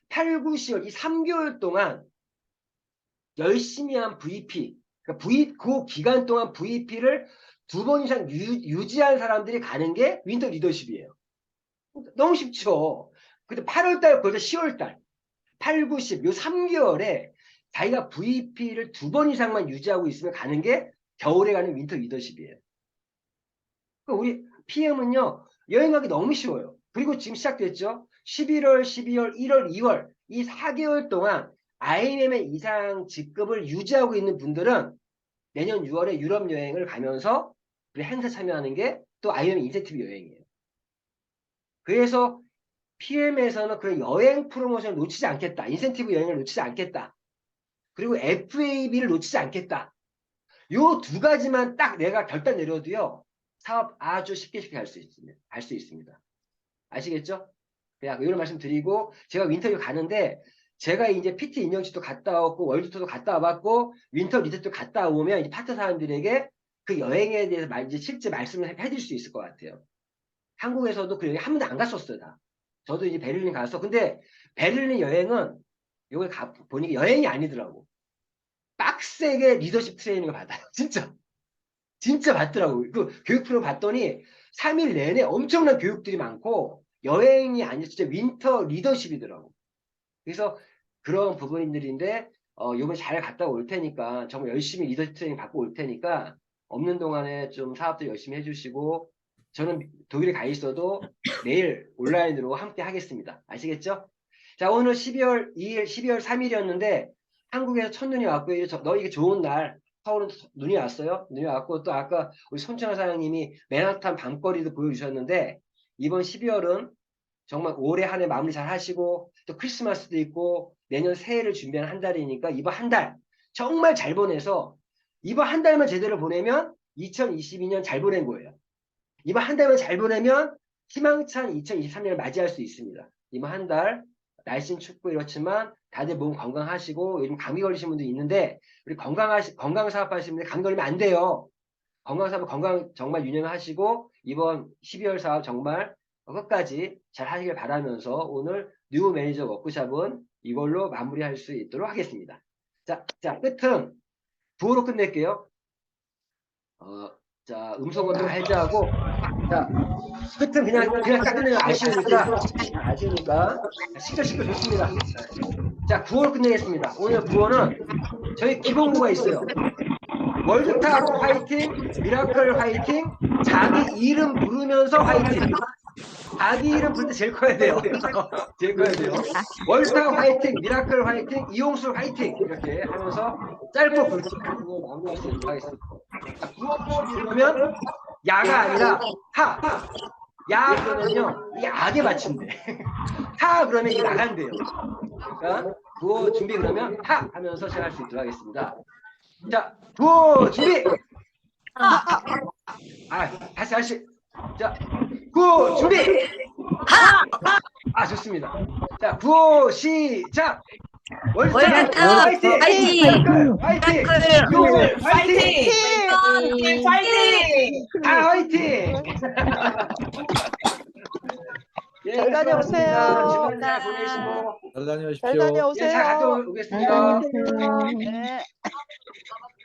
A: 8, 9, 10월 이 3개월 동안 열심히 한 VP, 그러니까 그 기간 동안 VP를 2번 이상 유지한 사람들이 가는 게 윈터 리더십이에요. 너무 쉽죠. 근데 8월달, 9월달, 10월달, 8, 9, 10, 요 3개월에 자기가 VP를 2번 이상만 유지하고 있으면 가는 게 겨울에 가는 윈터 리더십이에요. 우리 PM은요, 여행 가기 너무 쉬워요. 그리고 지금 시작됐죠. 11월, 12월, 1월, 2월 이 4개월 동안 IMM의 이상 직급을 유지하고 있는 분들은 내년 6월에 유럽 여행을 가면서 우리 행사 참여하는 게 또 IMM 인센티브 여행이에요. 그래서 PM에서는 그 여행 프로모션을 놓치지 않겠다. 인센티브 여행을 놓치지 않겠다. 그리고 FAB를 놓치지 않겠다. 요 두 가지만 딱 내가 결단 내려도요. 사업 아주 쉽게 할 수 있습니다. 아시겠죠? 그냥 이런 말씀 드리고 제가 윈터뷰 가는데 제가 이제 PT 인형식도 갔다 왔고 월드투어도 갔다 와봤고 윈터 리조트도 갔다 오면 이제 파트 사람들에게 그 여행에 대해서 이제 실제 말씀을 해드릴 수 있을 것 같아요. 한국에서도 그 여행 한 번도 안 갔었어요. 다. 저도 이제 베를린 가서 근데 베를린 여행은 이걸 보니까 여행이 아니더라고. 빡세게 리더십 트레이닝을 받아요. 진짜 받더라고요. 그 교육 프로 봤더니 3일 내내 엄청난 교육들이 많고 여행이 아니라 진짜 윈터 리더십이더라고. 그래서 그런 부분들인데 이번에 잘 갔다 올 테니까 정말 열심히 리더십 트레이닝 받고 올 테니까 없는 동안에 좀 사업도 열심히 해주시고 저는 독일에 가 있어도 내일 온라인으로 함께 하겠습니다. 아시겠죠? 자, 오늘 12월 2일, 12월 3일이었는데 한국에서 첫눈이 왔고요. 이게 좋은 날. 서울은 눈이 왔어요. 눈이 왔고 또 아까 우리 손천아 사장님이 맨하탄 밤거리도 보여주셨는데 이번 12월은 정말 올해 한 해 마무리 잘 하시고 또 크리스마스도 있고 내년 새해를 준비하는 한 달이니까 이번 한 달 정말 잘 보내서 이번 한 달만 제대로 보내면 2022년 잘 보낸 거예요. 이번 한 달만 잘 보내면 희망찬 2023년을 맞이할 수 있습니다. 이번 한 달 날씨는 춥고 이렇지만 다들 몸 건강하시고 요즘 감기 걸리신 분도 있는데 우리 건강 사업하시는 분들 감기 걸리면 안 돼요. 건강 사업 건강 정말 유념하시고 이번 12월 사업 정말 끝까지 잘 하시길 바라면서 오늘 뉴 매니저 워크숍은 이걸로 마무리할 수 있도록 하겠습니다. 자, 끝은 구호로 끝낼게요. 자, 음성은 다 해제하고, 자, 끝은 그냥 딱 끝내면 아쉬우니까, 시끌 좋습니다. 자, 구호로 끝내겠습니다. 오늘 구호는 저희 기본 구호가 있어요. 월드탑 화이팅, 미라클 화이팅, 자기 이름 부르면서 화이팅. 자기 이름 부를 때 제일 커야 돼요. 제일 커야 돼요. 월드탑 화이팅, 미라클 화이팅, 이용술 화이팅 이렇게 하면서 짧고 굵게 마무리할 수 있도록 하겠습니다. 그러면 야가 아니라 하. 야 그러면요 이게 악에 맞춘대. 하 그러면 이게 나간대요. 그러니까 구호 준비 그러면 하 하면서 시작할 수 있도록 하겠습니다. 자, 구호 준비. 다시. 자, 구호 준비. 좋습니다. 자, 구호 시작. 월드탑 화이팅! 화이팅! 화이팅! 화이팅! 화이팅!
K: 잘 다녀오세요.
A: 주말 잘 보내시고
J: 잘 다녀오십시오.
K: 잘 다녀오세요.
A: 잘 갔다 오겠습니다.
K: 네.